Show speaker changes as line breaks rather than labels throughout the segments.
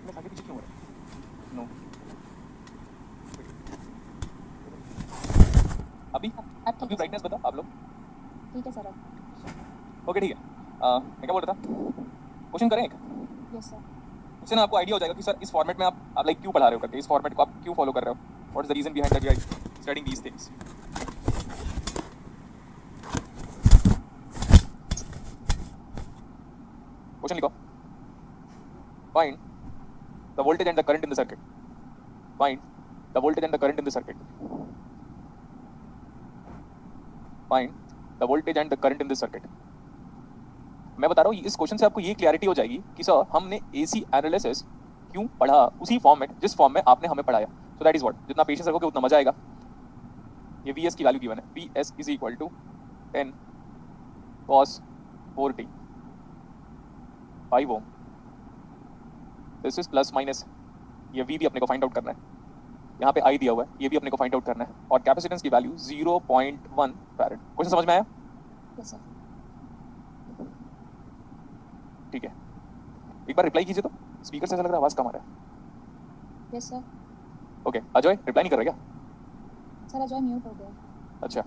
Brightness आगे पीछे क्यों हो रहा है? नो, अभी
अब ठीक
अभी
है
ब्राइटनेस
सर।
बताओ आप लोग।
ठीक है सर अब।
ओके ठीक है। मैं क्या बोल रहा था, क्वेश्चन करें एक।
Yes sir.
उससे ना आपको आइडिया हो जाएगा कि सर इस फॉर्मेट में आप लाइक क्यों पढ़ा रहे हो करके, इस फॉर्मेट को आप क्यों फॉलो कर रहे हो, what is the reason behind that you are studying these things. Question लिखो। Find the voltage and the current in the circuit. Find the voltage and the current in the circuit. Find the voltage and the current in the circuit. मैं बता रहा हूँ इस question से आपको ये clarity हो जाएगी कि सर हमने एसी एनालिसिस क्यों पढ़ा उसी फॉर्म में जिस फॉर्म में आपने हमें पढ़ाया। सो दैट इज व्हाट, जितना पेशेंस रखोगे उतना मजा आएगा। ये वीएस की वैल्यू गिवन है, VS is equal to 10 cos 4t 5 ohm. This is plus minus, ये वी भी अपने को फाइंड आउट करना है, यहाँ पे आई दिया हुआ है, ये भी अपने को फाइंड आउट करना है, और कैपेसिटेंस की वैल्यू 0.1 फैराड। क्वेश्चन समझ में आया?
Yes sir.
ठीक है, एक बार रिप्लाई कीजिए तो, स्पीकर से ऐसा लग रहा है आवाज कम आ रहा है।
Yes sir.
Okay Ajay reply नहीं कर रहा क्या?
सर अजय म्यूट हो गया।
अच्छा,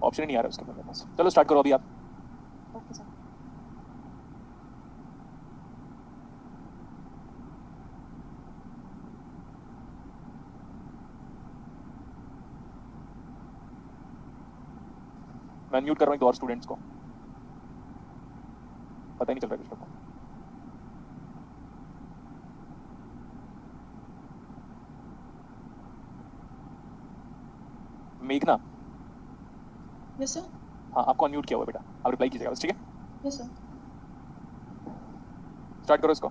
ऑप्शन ही नहीं आ रहा उसके मेरे पास। चलो स्टार्ट करो अभी आप।
Okay sir.
मैं म्यूट कर रहा हूँ एक दो और स्टूडेंट्स को, पता ही नहीं चल रहा है कुछ लोग को। मेघना,
यस सर।
हाँ आपको अनम्यूट किया हुआ है बेटा, आप रिप्लाई कीजिएगा बस, ठीक है?
Yes sir.
स्टार्ट करो इसको।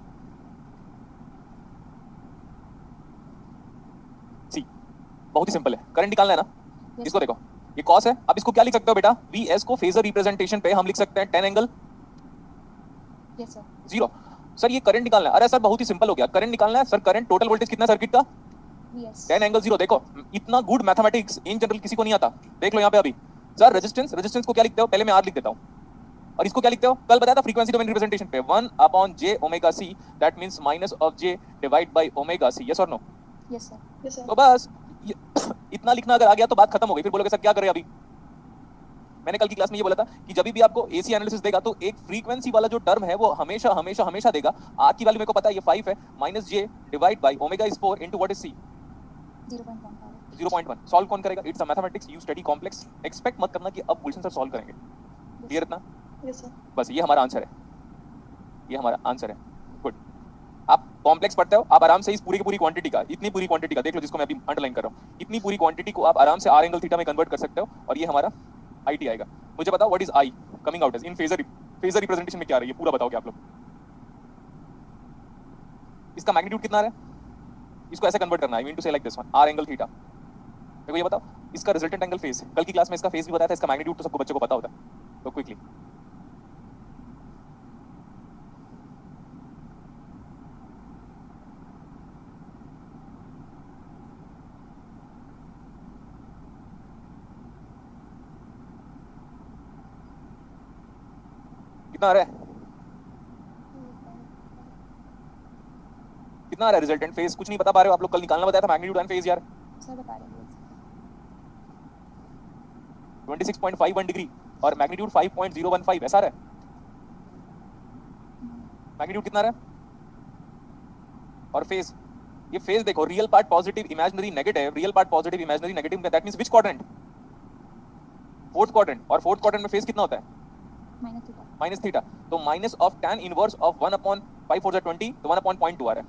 सी, बहुत ही सिंपल है, करंट निकालना है ना।
यस
इसको
सर।
देखो, ये कॉस है, अब इसको क्या लिख सकते हो बेटा, वी एस को फेजर रिप्रेजेंटेशन पे हम लिख सकते हैं 10 एंगल
यस सर।
0। सर ये करंट निकालना है, अरे सर बहुत ही सिंपल हो गया, करंट निकालना है सर, करंट टोटल वोल्टेज कितना सर्किट का,
यस
10 एंगल 0। देखो इतना गुड मैथमेटिक्स इन जनरल किसी को नहीं आता, देख लो यहाँ पे अभी। सर रेजिस्टेंस, रेजिस्टेंस को क्या लिखते हो, पहले मैं आर लिख देता हूँ, और इसको क्या लिखते हो, कल बताया था फ्रीक्वेंसी डोमेन रिप्रेजेंटेशन पे 1 upon j omega c, that means minus of j divide by omega c। Yes और no?
Yes sir.
Yes sir.
तो बस इतना लिखना अगर आ गया तो बात खत्म हो गई, फिर बोलोगे सर क्या करें अभी। मैंने कल की क्लास में ये बोला था कि जब भी आपको एसी एनालिसिस देगा तो एक फ्रीक्वेंसी वाला जो टर्म है वो हमेशा हमेशा हमेशा देगा। आर की वैल्यू मेरे को पता है ये 5 है, minus j divide by omega is 4 into what is c,
0.15।
0.1। Solve कौन करेगा? It's a mathematics, you study complex. Expect मत करना कि अब गुलशन सर सॉल्व करेंगे, क्लियर इतना?
Yes sir.
बस ये हमारा आंसर है, ये हमारा आंसर है। गुड, आप कॉम्प्लेक्स पढ़ते हो, आप आराम से इस पूरी की पूरी क्वांटिटी का, इतनी पूरी क्वांटिटी का देख लो जिसको मैं अभी अंडरलाइन कर रहा हूँ, इतनी पूरी क्वांटिटी को आप आराम से आर एंगल थीटा में कन्वर्ट कर सकते हो, और ये हमारा आई टी आएगा। मुझे बताओ what is I coming out as in phasor, phasor representation में क्या रही है पूरा बताओगे आप लोग। इसका मैग्नीट्यूड कितना है, इसको ऐसे कन्वर्ट करना है, आई मीन टू से like this one, R angle theta. मेरे को ये बताओ इसका रिजल्टेंट एंगल फेज, कल की क्लास में इसका फेज भी बताया था, इसका मैग्नीट्यूड तो सबको बच्चों को पता होता है, तो क्विकली कितना आ रहा है, कितना आ रहा है रिजल्टेंट फेज, कुछ नहीं बता पा रहे हो आप लोग, कल निकालना बताया था मैग्नीट्यूड एंड फेज यार।
सर बता रहे हैं।
26.51 डिग्री और मैग्नीट्यूड 5.015 ऐसा रहा है। मैग्नीट्यूड कितना रहा है और फेज, ये फेज देखो, real part positive imaginary negative, real part positive imaginary negative, that means which quadrant, fourth quadrant, और फोर्थ क्वाड्रेंट में फेज कितना होता है,
माइनस थीटा।
Minus theta. तो minus of tan inverse of 1 upon 5 4 20, तो 1 upon 0.2 आ रहा है।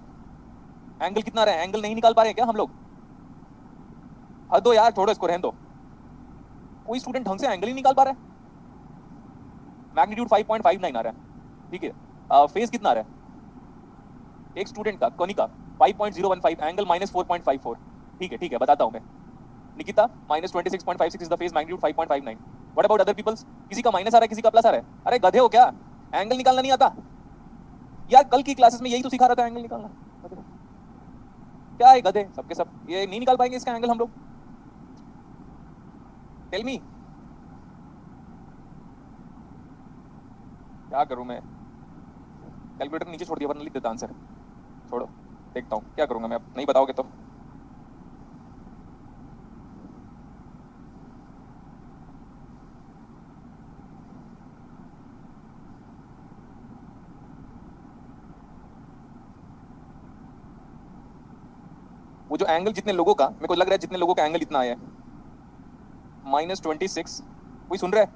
एंगल कितना रहा है, एंगल नहीं निकाल पा रहे हैं क्या हम लोग, हद दो यार, छोड़ो इसको रहने दो, कोई स्टूडेंट ढंग से एंगल ही निकाल पा रहा है। मैग्नीट्यूड 5.59 आ रहा है, ठीक है। फेज कितना आ रहा है एक स्टूडेंट का, कोनिका 5.015, एंगल माइनस 4.54, ठीक है बताता हूं मैं। Nikita minus 26.56 is the phase, magnitude 5.59। What about other peoples, किसी का माइनस आ रहा है, किसी का प्लस आ रहा है। अरे गधे हो क्या, एंगल निकालना नहीं आता यार, कल की क्लासेस में यही तो सिखा रहा था, एंगल निकालना। क्या है गधे सबके सब, ये नहीं निकाल पाएंगे इसका एंगल हम लोग? टेल मी, क्या करूं मैं? कैलकुलेटर नीचे छोड़ दिया, वरना लिख देता आंसर। छोड़ो, देखता हूँ क्या करूंगा मैं, अब नहीं बताओगे तो। वो जो एंगल जितने लोगों का, मेरे को लग रहा है जितने लोगों का एंगल इतना आया है, -26। कोई सुन रहा है?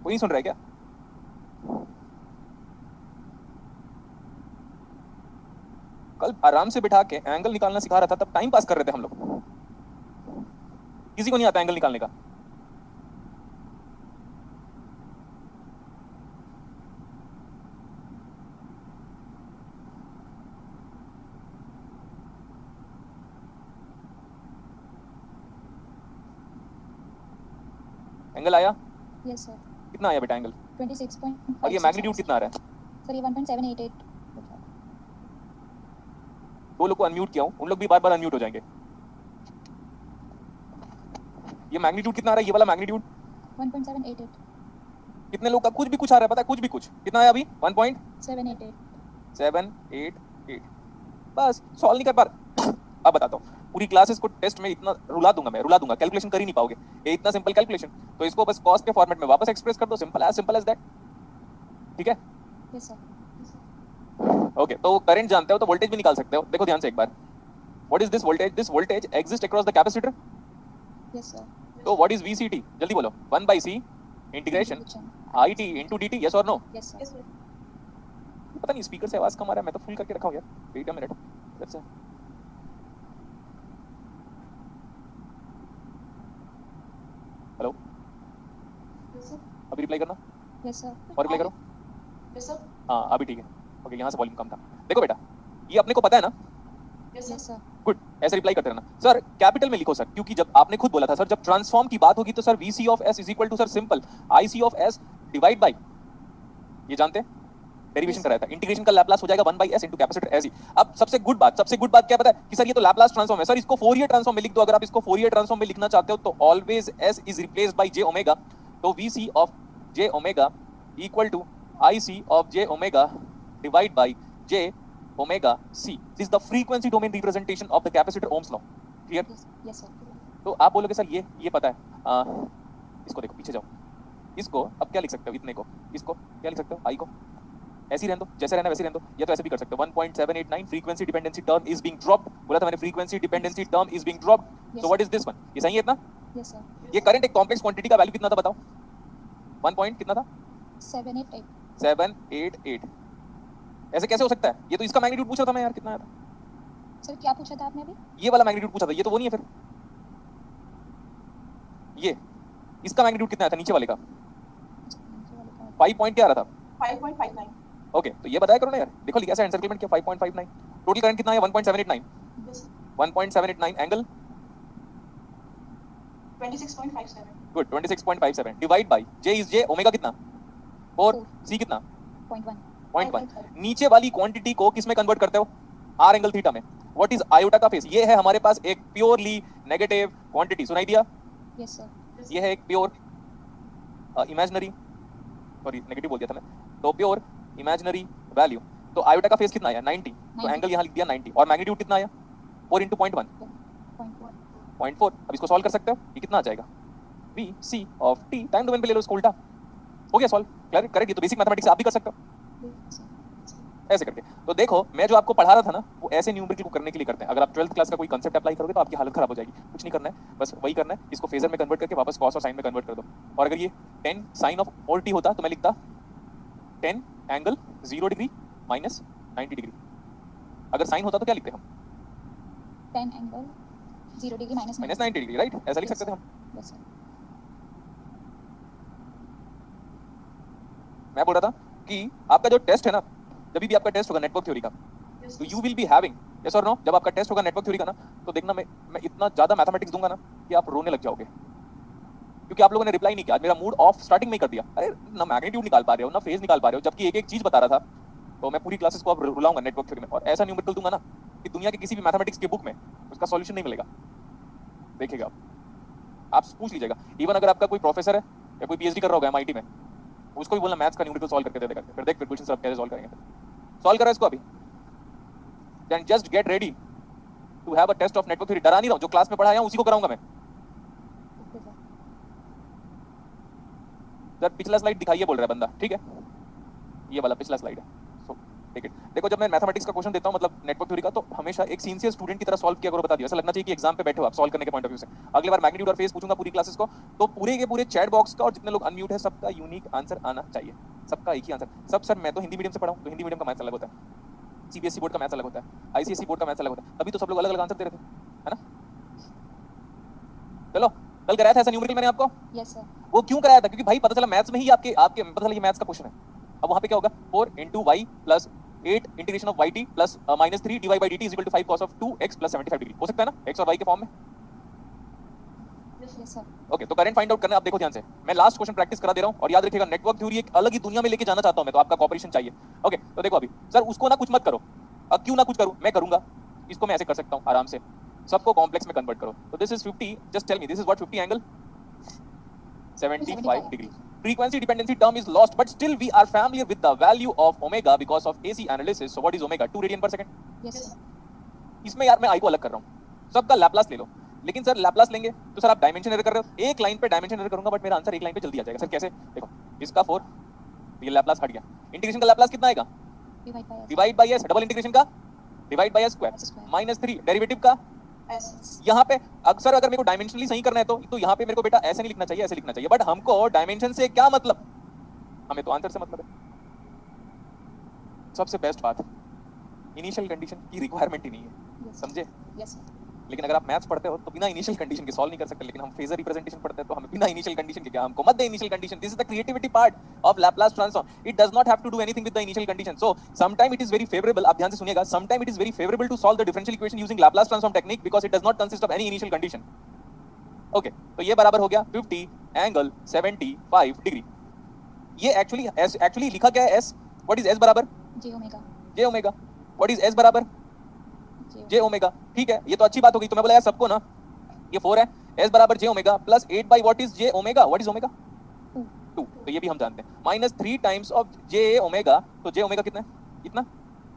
कोई नहीं सुन रहा है क्या? कल आराम से बिठा के एंगल निकालना सिखा रहा था, तब टाइम पास कर रहे थे हम लोग। किसी को नहीं आता एंगल निकालने का। एंगल आया?
Yes sir.
कितना आया बेटा एंगल?
26.5।
और ये मैग्नीट्यूड कितना आ रहा है?
सर ये 1.788।
दो लोग को अनम्यूट किया हूं, उन लोग भी बार बार अनम्यूट हो जाएंगे। ये मैग्नीट्यूड कितना आ रहा है, ये वाला मैग्नीट्यूड?
1.788।
कितने लोग का कुछ भी कुछ आ रहा है पता है? कुछ भी कुछ कितना आया अभी?
788।
1.788। बस सॉल्व नहीं कर पा रहे। अब बताता हूँ, पूरी क्लासेस को टेस्ट में इतना रुला दूंगा मैं, रुला दूंगा, कैलकुलेशन कर ही नहीं पाओगे। ये इतना सिंपल कैलकुलेशन, तो इसको बस कॉस्ट के फॉर्मेट में वापस एक्सप्रेस कर दो, सिंपल एज दैट। ठीक है?
Yes sir.
ओके, तो करंट जानते हो तो वोल्टेज भी निकाल सकते हो। देखो ध्यान से एक बार, what is this voltage? This voltage exist across the capacitor.
Yes sir.
तो व्हाट इज VCT? जल्दी बोलो। 1/C integration IT into dt, yes or no?
Yes sir.
पता नहीं स्पीकर से आवाज कम आ रहा है, मैं तो फुल करके रखा हूँ यार। Wait a minute, let's say. Hello,
Yes, sir.
अभी रिप्लाई करना
यस सर।
और रिप्लाई करो।
Yes, sir.
हाँ अभी ठीक है। ओके, यहाँ से वॉल्यूम कम था। देखो बेटा, ये अपने को पता है ना?
Yes, sir.
Yes sir.
Good, ऐसे रिप्लाई करते रहना। सर कैपिटल में लिखो सर, क्योंकि जब आपने खुद बोला था सर, जब ट्रांसफॉर्म की बात होगी तो sir VC of S is equal to sir simple IC of S divide by, ये जानते हैं, डेरिवेशन कराया था, इंटीग्रेशन का लैप्लास हो जाएगा 1/S इनटू कैपेसिटर एज ही। अब सबसे गुड बात क्या पता है कि सर ये तो लैप्लास ट्रांसफॉर्म है। सर इसको फोरियर ट्रांसफॉर्म में लिख दो। अगर आप इसको फोरियर ट्रांसफॉर्म में लिखना चाहते हो तो always S is replaced by j omega. तो VC of j omega equal to IC of j omega divide by j omega C। This is the frequency domain representation of the capacitor ohm's law. Clear?
Yes sir.
तो आप बोलोगे sir ये पता है। इसको देखो, पीछे जाओ। इसको अब क्या लिख सकते हो? इतने को, इसको क्या लिख सकते हो? आई को ऐसे ही रहने दो, जैसे रहना वैसे रहने दो, या तो ऐसे भी कर सकते हो। 1.789 frequency dependency term is being dropped. बोला था मैंने, frequency dependency term is being dropped. So what is this one? ये सही है इतना?
Yes sir.
ये करंट एक कॉम्प्लेक्स क्वांटिटी का वैल्यू कितना था बताओ? 1 पॉइंट कितना था?
788।
788। ऐसे कैसे हो सकता है? ये तो इसका मैग्नीट्यूड पूछा था मैं यार, कितना आया था?
सर क्या पूछा था आपने अभी?
ये वाला मैग्नीट्यूड पूछा था, ये तो वो नहीं है फिर। ये इसका मैग्नीट्यूड कितना आया था नीचे वाले का? 5 पॉइंट क्या आ रहा था?
5.59.
ओके, तो ये बताया करो ना यार। देखो कैसे एनसर्कलमेंट किया, 5.59। टोटल करंट कितना है? 1.789।
Yes, sir.
1.789 angle
26.57.
Good, 26.57 divide by j is j omega कितना? 4। c कितना?
0.1।
0.1। नीचे वाली क्वांटिटी को किस में कन्वर्ट करते हो? r एंगल थीटा में। व्हाट इज आयोटा का फेस? ये है हमारे पास एक प्योरली नेगेटिव क्वांटिटी, सुनाई दिया?
Yes sir.
ये है एक प्योर इमेजिनरी, सॉरी नेगेटिव बोल दिया था मैं, तो प्योर इमेजिनरी वैल्यू। तो आयोटा का फेस कितना आया? 90। तो
90।
एंगल यहाँ लिख दिया 90। और मैग्नीट्यूड कितना आया? 4 into 0.1, 0.4। अब इसको सॉल्व कर सकते हो, ये कितना आ जाएगा? VC of t, time domain पे ले लो इसको उल्टा, हो गया सॉल्व। करेक्ट? ये तो बेसिक मैथमेटिक्स आप भी कर सकते हो ऐसे करके। तो देखो, मैं जो आपको पढ़ा रहा था ना, वो ऐसे न्यूमेरिकल को करने के लिए करते हैं। अगर आप 12th क्लास का कोई कंसेप्ट अप्लाई करोगे तो आपकी हालत खराब हो जाएगी। कुछ नहीं करना है, बस वही करना है, इसको फेजर में कन्वर्ट करके वापस कॉस और साइन में कन्वर्ट कर दो। और अगर ये 10 साइन ऑफ और t होता तो मैं लिखता 10 एंगल 0 डिग्री माइनस 90 डिग्री। अगर साइन होता तो क्या लिखते हम?
10 angle 0 degree minus
90 degree, right? ऐसा लिख सकते थे हम।
Yes sir.
मैं बोल रहा था कि आपका जो टेस्ट है ना, जब भी आपका टेस्ट होगा नेटवर्क थ्योरी का,
Yes,
तो
yes.
You will be having, yes और नो, जब आपका टेस्ट होगा नेटवर्क थ्योरी का ना, तो देखना मैं इतना ज्यादा मैथमेटिक्स दूंगा ना कि आप रोने लग जाओगे, क्योंकि आप लोगों ने रिप्लाई नहीं किया। आज मेरा मूड ऑफ स्टार्टिंग में ही कर दिया। अरे ना मैग्नीट्यूड निकाल पा रहे हो, ना फेज निकाल पा रहे हो, जबकि एक एक चीज बता रहा था। तो मैं पूरी क्लासेस को अब रुलाऊंगा नेटवर्क थ्योरी में, और ऐसा न्यूमेरिकल दूंगा ना कि दुनिया के किसी भी मैथमेटिक्स के बुक में उसका सॉल्यूशन नहीं मिलेगा। देखिएगा आप पूछ लीजिएगा, इवन अगर आपका कोई प्रोफेसर है या कोई पीएचडी कर रहा होगा एमआईटी में, उसको भी बोलना मैथ्स का न्यूमेरिकल सॉल्व करके दे देगा, फिर देख फिर क्वेश्चन सब कैसे सॉल्व करेंगे। सॉल्व करो इसको अभी, then just get ready to have a test of network theory. डरा नहीं रहा हूं, जो क्लास में पढ़ाया हूं उसी को कराऊंगा मैं।
Okay sir.
सर पिछला स्लाइड दिखाइए बोल रहा है बंदा, ठीक है ये वाला पिछला स्लाइड है। सो ठीक है, देखो जब मैं मैथमेटिक्स का क्वेश्चन देता हूं मतलब नेटवर्क थ्योरी का, तो हमेशा एक सिंसियर स्टूडेंट की तरह सॉल्व किया करो, बता दिया। ऐसा लगना चाहिए कि एग्जाम पे बैठे हो आप सॉल्व करने के पॉइंट ऑफ व्यू से। अगली बार मैग्नीट्यूड और फेज पूछूंगा पूरी क्लासेस को, तो पूरे के पूरे चैट बॉक्स का और जितने लोग अनम्यूट है सबका यूनिक आंसर आना चाहिए, सबका एक ही आंसर। सब सर मैं तो हिंदी मीडियम से पढ़ा हूं, तो हिंदी मीडियम का मैथ्स अलग होता है, सीबीएसई बोर्ड का मैथ्स अलग होता है, आईसीएसई बोर्ड का मैथ्स अलग होता है, तभी तो सब लोग अलग अलग आंसर दे रहे थे, है ना। चलो कल कराया था ऐसा न्यूमेरिकल मैंने आपको,
यस सर।
वो क्यों कराया था? क्योंकि भाई पता चला मैथ्स में ही आपके आपके पता चला ये मैथ्स का क्वेश्चन है। अब वहां पे क्या होगा, 4 into y plus 8 integration of yt plus -3 dy by dt is equal to 5 cos of 2x plus 75 degree. हो सकता है ना x और y के फॉर्म में?
Yes sir.
ओके, तो करंट फाइंड आउट करना है। आप देखो ध्यान से, मैं लास्ट क्वेश्चन प्रैक्टिस करा दे रहा हूं, और याद रखिएगा नेटवर्क थ्योरी एक अलग ही दुनिया में लेके जाना चाहता हूं मैं, तो आपका कोऑपरेशन चाहिए। ओके तो देखो अभी सर उसको ना कुछ मत करो। अब क्यों ना कुछ करूं, मैं करूंगा, इसको मैं ऐसे कर सकता हूं आराम से, सबको कॉम्प्लेक्स में कन्वर्ट करो। तो this is 50, just tell me this is what 50 angle 75 degree. Frequency dependency term is lost, but still we are familiar with the value of omega because of AC analysis. So what is omega? 2 radian per second.
Yes sir.
इसमें यार मैं आई को अलग कर रहा हूँ, सबका Laplace ले लो। लेकिन सर लैपलास लेंगे तो सर आप डायमेंशन एरर कर रहे हो, एक लाइन पे डायमेंशन एरर करूंगा बट मेरा आंसर एक लाइन पे जल्दी आ जाएगा। सर कैसे? देखो इसका 4, ये लैपलास हट गया, इंटीग्रेशन का लैपलास कितना आएगा? Divide by s, double integration का divide by s square, -3 derivative का
S.
यहाँ पे अक्सर अगर मेरे को डायमेंशनली सही करना है तो यहाँ पे मेरे को बेटा ऐसे नहीं लिखना चाहिए, ऐसे लिखना चाहिए। बट हमको डायमेंशन से क्या मतलब, हमें तो आंसर से मतलब है। सबसे बेस्ट बात, इनिशियल कंडीशन की रिक्वायरमेंट ही नहीं है, समझे?
Yes sir.
लेकिन अगर आप मैथ्स पढ़ते हो तो बिना इनिशियल कंडीशन के सॉल्व नहीं कर सकते, लेकिन हम फेजर रिप्रेजेंटेशन पढ़ते हैं तो हमें बिना इनिशियल कंडीशन के क्या, हमको मत दे initial condition. This is the creativity part of Laplace transform, it does not have to do anything with the initial condition. So sometime it is very favourable, आप ध्यान से सुनिएगा, sometime it is very favourable to solve the differential equation using Laplace transform technique because it does not consist of any initial condition. Okay तो ये बराबर हो गया 50 angle 75 degree. ये एक्चुअली लिखा क्या है? s, व्हाट इज s बराबर?
J omega.
j omega. What is s बराबर? j omega. ठीक है, ये तो अच्छी बात हो गई। तो मैं बोला यार सबको ना, ये 4 है, s बराबर j omega plus 8 by what is j omega? What is omega? 2। तो ये भी हम जानते हैं, -3 टाइम्स ऑफ j ओमेगा। तो j ओमेगा कितना है? कितना?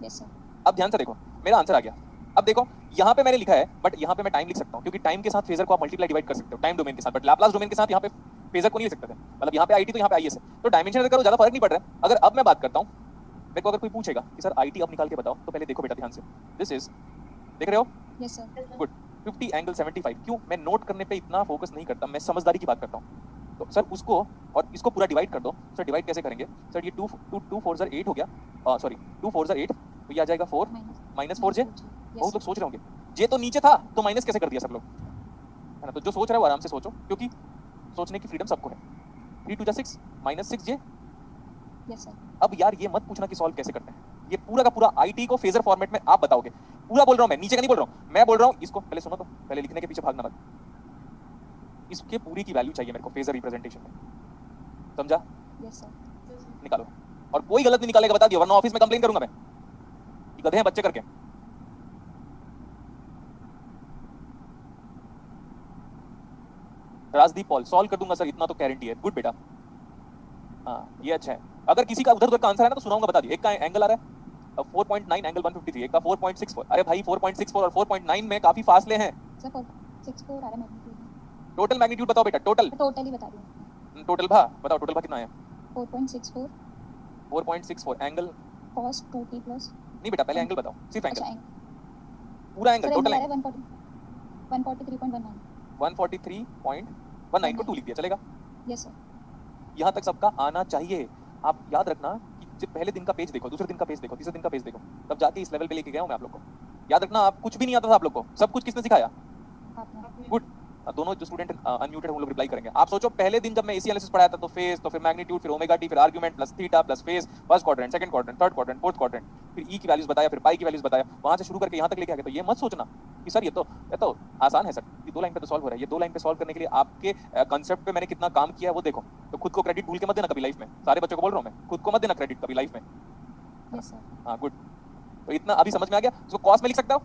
Yes sir.
अब ध्यान से देखो, मेरा आंसर आ गया। अब देखो यहाँ पे मैंने लिखा है, बट यहाँ पे मैं टाइम लिख सकता हूँ क्योंकि टाइम के साथ फेजर को आप मल्टीप्लाई डिवाइड कर सकते हो टाइम डोमेन के साथ, बट लैपलास डोमेन के साथ यहाँ पे फेजर को नहीं लिख सकते थे। मतलब यहाँ पे आईटी तो यहाँ पे आईएस है, तो डायमेंशन करो ज्यादा फर्क नहीं पड़ रहा है। अगर अब मैं बात करता हूँ, मेरे को अगर कोई पूछेगा कि सर आईटी अब निकाल के बताओ, तो पहले देखो बेटा ध्यान से, दिस इज, देख रहे हो?
Yes sir.
गुड। 50 एंगल 75। क्यों मैं नोट करने पे इतना फोकस नहीं करता, मैं समझदारी की बात करता हूँ। तो सर उसको और इसको पूरा डिवाइड कर दो। सर डिवाइड कैसे करेंगे? सर ये 2 4 8 हो गया, सॉरी 2 4 8, तो ये आ जाएगा 4 माइनस 4j। बहुत लोग सोच रहे होंगे जे तो नीचे था तो माइनस कैसे कर दिया सब लोग, है ना? तो जो सोच रहा है वो आराम से सोचो, क्योंकि सोचने की फ्रीडम सबको है। 3 2 6 -6j।
Yes sir.
अब यार ये मत पूछना कि सॉल्व कैसे करते हैं, ये पूरा का पूरा आईटी को फेजर फॉर्मेट में आप बताओगे। पूरा बोल रहा हूं मैं, नीचे का नहीं बोल रहा हूं, मैं बोल रहा हूं इसको पहले सुनो, तो पहले लिखने के पीछे भागना मत। इसके पूरी की वैल्यू चाहिए मेरे को फेजर रिप्रेजेंटेशन में, समझा?
Yes sir.
निकालो, और कोई गलत नहीं निकालेगा बता दिया, वरना ऑफिस में कंप्लेन करूंगा मैं कि गधे हैं बच्चे करके। राजदीप पॉल, सॉल्व कर दूंगा सर, इतना तो गारंटी है। गुड बेटा, हाँ ये अच्छा है। अगर किसी का उधर उधर का आंसर है ना तो सुनाऊंगा, बता दिए। एक का एंगल आ रहा है 4.9 एंगल 153, एक का 4.64। अरे भाई 4.64 और 4.9 में काफी फासले हैं।
सर 464 आ रहा है मैग्नीट्यूड।
टोटल मैग्नीट्यूड बताओ बेटा, टोटल
टोटल ही बता रही हूँ।
टोटल भा बताओ, टोटल भा कितना है?
4.64
4.64 एंगल
cos 2t प्लस।
नहीं बेटा, पहले एंगल बताओ, सिर्फ
अच्छा
एंगल, पूरा एंगल, टोटल एंगल
143.19।
143.19 को 2 लिख दिया, चलेगा?
Yes sir.
यहाँ तक सबका आना चाहिए। आप याद रखना कि जब पहले दिन का पेज देखो, दूसरे दिन का पेज देखो, तीसरे दिन का पेज देखो, तब जाके इस लेवल पे लेके गया हूँ मैं आप लोग को। याद रखना, आप कुछ भी नहीं आता था आप लोग को, सब कुछ किसने सिखाया?
आपने।
गुड। दोनों जो स्टूडेंट अनम्यूटेड हम लोग रिप्लाई करेंगे। आप सोचो पहले दिन जब मैं एसी एनालिसिस पढ़ाया था तो फेज, तो फिर मैग्नीट्यूड, फिर ओमेगा टी, फिर argument plus theta plus phase, first quadrant, second quadrant, third quadrant, fourth quadrant, फिर ई की वैल्यूज बताया, फिर पाई की वैल्यूज बताया, वहां से शुरू करके यहाँ तक लेके आ गए। तो ये मत सोचना कि सर ये तो आसान है सर, ये 2 लाइन पे तो सॉल्व हो रहा है। ये 2 लाइन पे सॉल्व करने के लिए आपके कंसेप्ट पे मैंने कितना काम किया है वो देखो। तो खुद को क्रेडिट भूल के मत देना कभी लाइफ में, सारे बच्चों को बोल रहा हूँ मैं, खुद को मत देना क्रेडिट कभी लाइफ में।
यस सर,
हाँ गुड। तो इतना अभी समझ में आ गया? उसको कॉस में लिख सकते हो?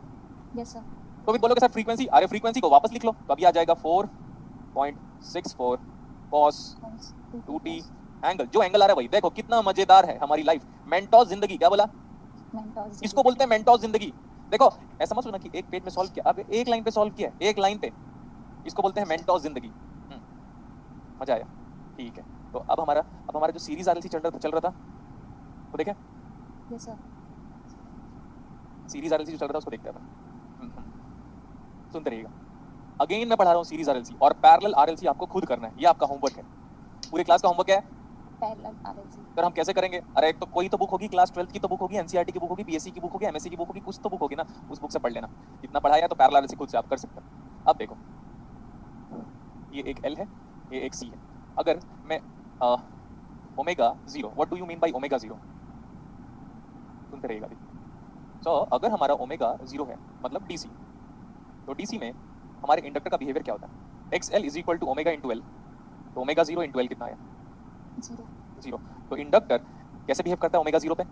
यस सर,
तो फिर बोलोगे सर फ्रीक्वेंसी, अरे फ्रीक्वेंसी को वापस लिख लो, तो अभी आ जाएगा 4.64 कॉस 2t एंगल। जो एंगल आ रहा है वही, देखो कितना मजेदार है हमारी लाइफ। मेंटोस जिंदगी, क्या बोला?
मेंटोस
इसको बोलते हैं मेंटोस जिंदगी। देखो ऐसा मत सोचना कि एक पेज में सॉल्व किया, अब एक लाइन पे सॉल्व किया, एक लाइन पे। इसको बोलते हैं मेंटोस जिंदगी। मजा आया? ठीक है। तो अब हमारा जो सीरीज आरएलसी चल रहा था, तो देखें
यस सर,
सीरीज आरएलसी जो चल रहा था उसको देखते हैं अपन। सुनते रहिएगा। अगेन मैं पढ़ा रहा हूँ सीरीज आरएलसी, और पैरेलल आरएलसी आपको खुद करना है, ये आपका होमवर्क है। पूरे क्लास का होमवर्क है।
पैरेलल आरएलसी,
सर हम कैसे करेंगे? अरे एक तो कोई तो बुक होगी, क्लास 12 की तो बुक होगी, एनसीईआरटी की बुक होगी, बीएससी की बुक होगी, एमएससी की बुक होगी, कुछ तो बुक होगी ना, उस बुक से पढ़ लेना। इतना पढ़ाया तो पैरेलल आरएलसी खुद से आप कर सकते हो। अब देखो, ये एक एल है, ये एक सी है। अगर मैं omega zero, what do you mean by omega zero? सुनते रहिएगा अभी। सो अगर हमारा ओमेगा जीरो है मतलब डीसी, तो डीसी में हमारे इंडक्टर का बिहेवियर क्या होता है? X L is equal to omega into L. तो ओमेगा जीरो इंटू एल कितना आया?
Zero,
zero. तो इंडक्टर कैसे बिहेव करता है ओमेगा जीरो पे?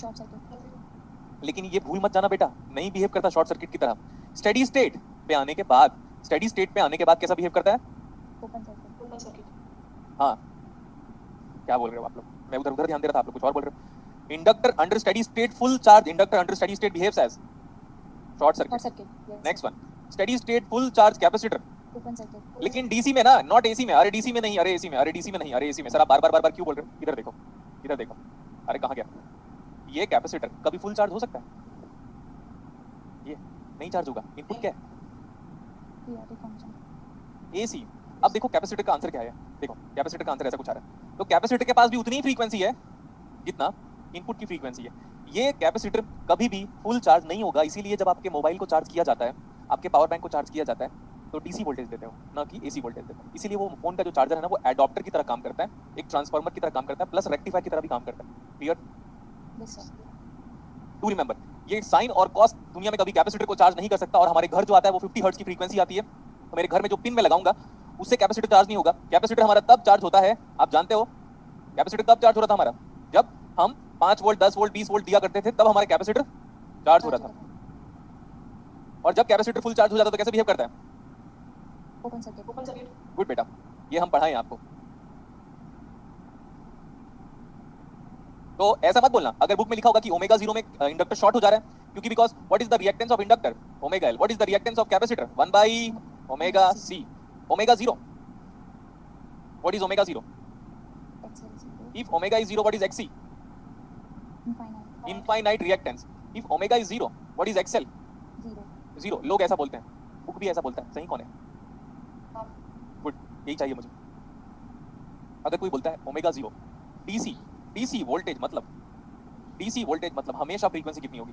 शॉर्ट सर्किट,
लेकिन ये भूल मत जाना बेटा, नहीं बिहेव करता शॉर्ट सर्किट की तरह। स्टेडी स्टेट पे आने के बाद, स्टेडी स्टेट पे आने के बाद कैसा बिहेव करता है?
ओपन सर्किट,
ओपन सर्किट,
हाँ, क्या बोल रहे हो आप लोग? मैं उधर उधर ध्यान दे रहा था, आप लोग कुछ और बोल रहे हो। Inductor under steady state full charge, inductor under steady state behaves as short
short
circuit.
Circuit,
next one, steady state full charge capacitor.
Open circuit,
लेकिन डीसी में ना, नॉट एसी में। अरे डीसी में नहीं, अरे एसी में, अरे डीसी में नहीं, अरे एसी में। सर आप बार बार क्यों बोल रहे हो? इधर देखो, इधर देखो। अरे कहाँ गया ये कैपेसिटर? कभी फुल चार्ज हो सकता है? ये नहीं चार्ज होगा। इनपुट क्या है?
PRT function,
AC. अब देखो कैपेसिटर का आंसर क्या है। देखो कैपेसिटर का आंसर ऐसा कुछ आ रहा है। तो कैपेसिटर के पास भी उतनी ही फ्रीक्वेंसी है जितना इनपुट की फ्रीक्वेंसी है। ये कैपेसिटर कभी भी फुल चार्ज नहीं होगा। इसीलिए जब आपके मोबाइल को चार्ज किया जाता है, आपके पावर बैंक को चार्ज किया जाता है, तो डीसी वोल्टेज देते हो, ना कि एसी वोल्टेज देते हो। इसीलिए वो फोन का जो चार्जर है ना, वो एडॉप्टर की तरह काम करता है, एक ट्रांसफार्मर की तरह काम करता है, प्लस रेक्टिफायर की तरह भी काम करता है। Clear?
Yes sir,
to remember, ये साइन और कॉस दुनिया में कभी कैपेसिटर को चार्ज नहीं कर सकता। और हमारे घर जो आता है वो 50 हर्ट्ज की फ्रीक्वेंसी आती है, तो मेरे घर में जो पिन में लगाऊंगा उससे कैपेसिटर चार्ज नहीं होगा। कैपेसिटर हमारा तब चार्ज होता है, आप जानते हो कैपेसिटर कब चार्ज हो रहा था हमारा? जब हम 5 वोल्ट, 10 वोल्ट, 20 वोल्ट दिया करते थे, तब हमारा कैपेसिटर चार्ज हो रहा था। और जब कैपेसिटर फुल चार्ज हो जाता है तो कैसे बिहेव करता है?
Open circuit,
open circuit,
good बेटा, ये हम पढ़ाएं आपको। तो ऐसा मत बोलना अगर बुक में लिखा होगा कि ओमेगा जीरो में इंडक्टर शॉर्ट हो जा रहा है, क्योंकि because what is the reactance of inductor? Omega L. What is the reactance of capacitor? 1 by omega C. Omega zero, what is omega zero?
XL zero,
if omega is zero, what is XC?
Infinite,
infinite reactance. If omega is zero, what is XL?
Zero,
zero. लोग ऐसा बोलते हैं, book भी ऐसा बोलता है, सही कौन है?
हाँ,
गुड, यही चाहिए मुझे। अगर कोई बोलता है omega zero DC, DC voltage मतलब, डीसी वोल्टेज मतलब हमेशा फ्रीक्वेंसी कितनी होगी?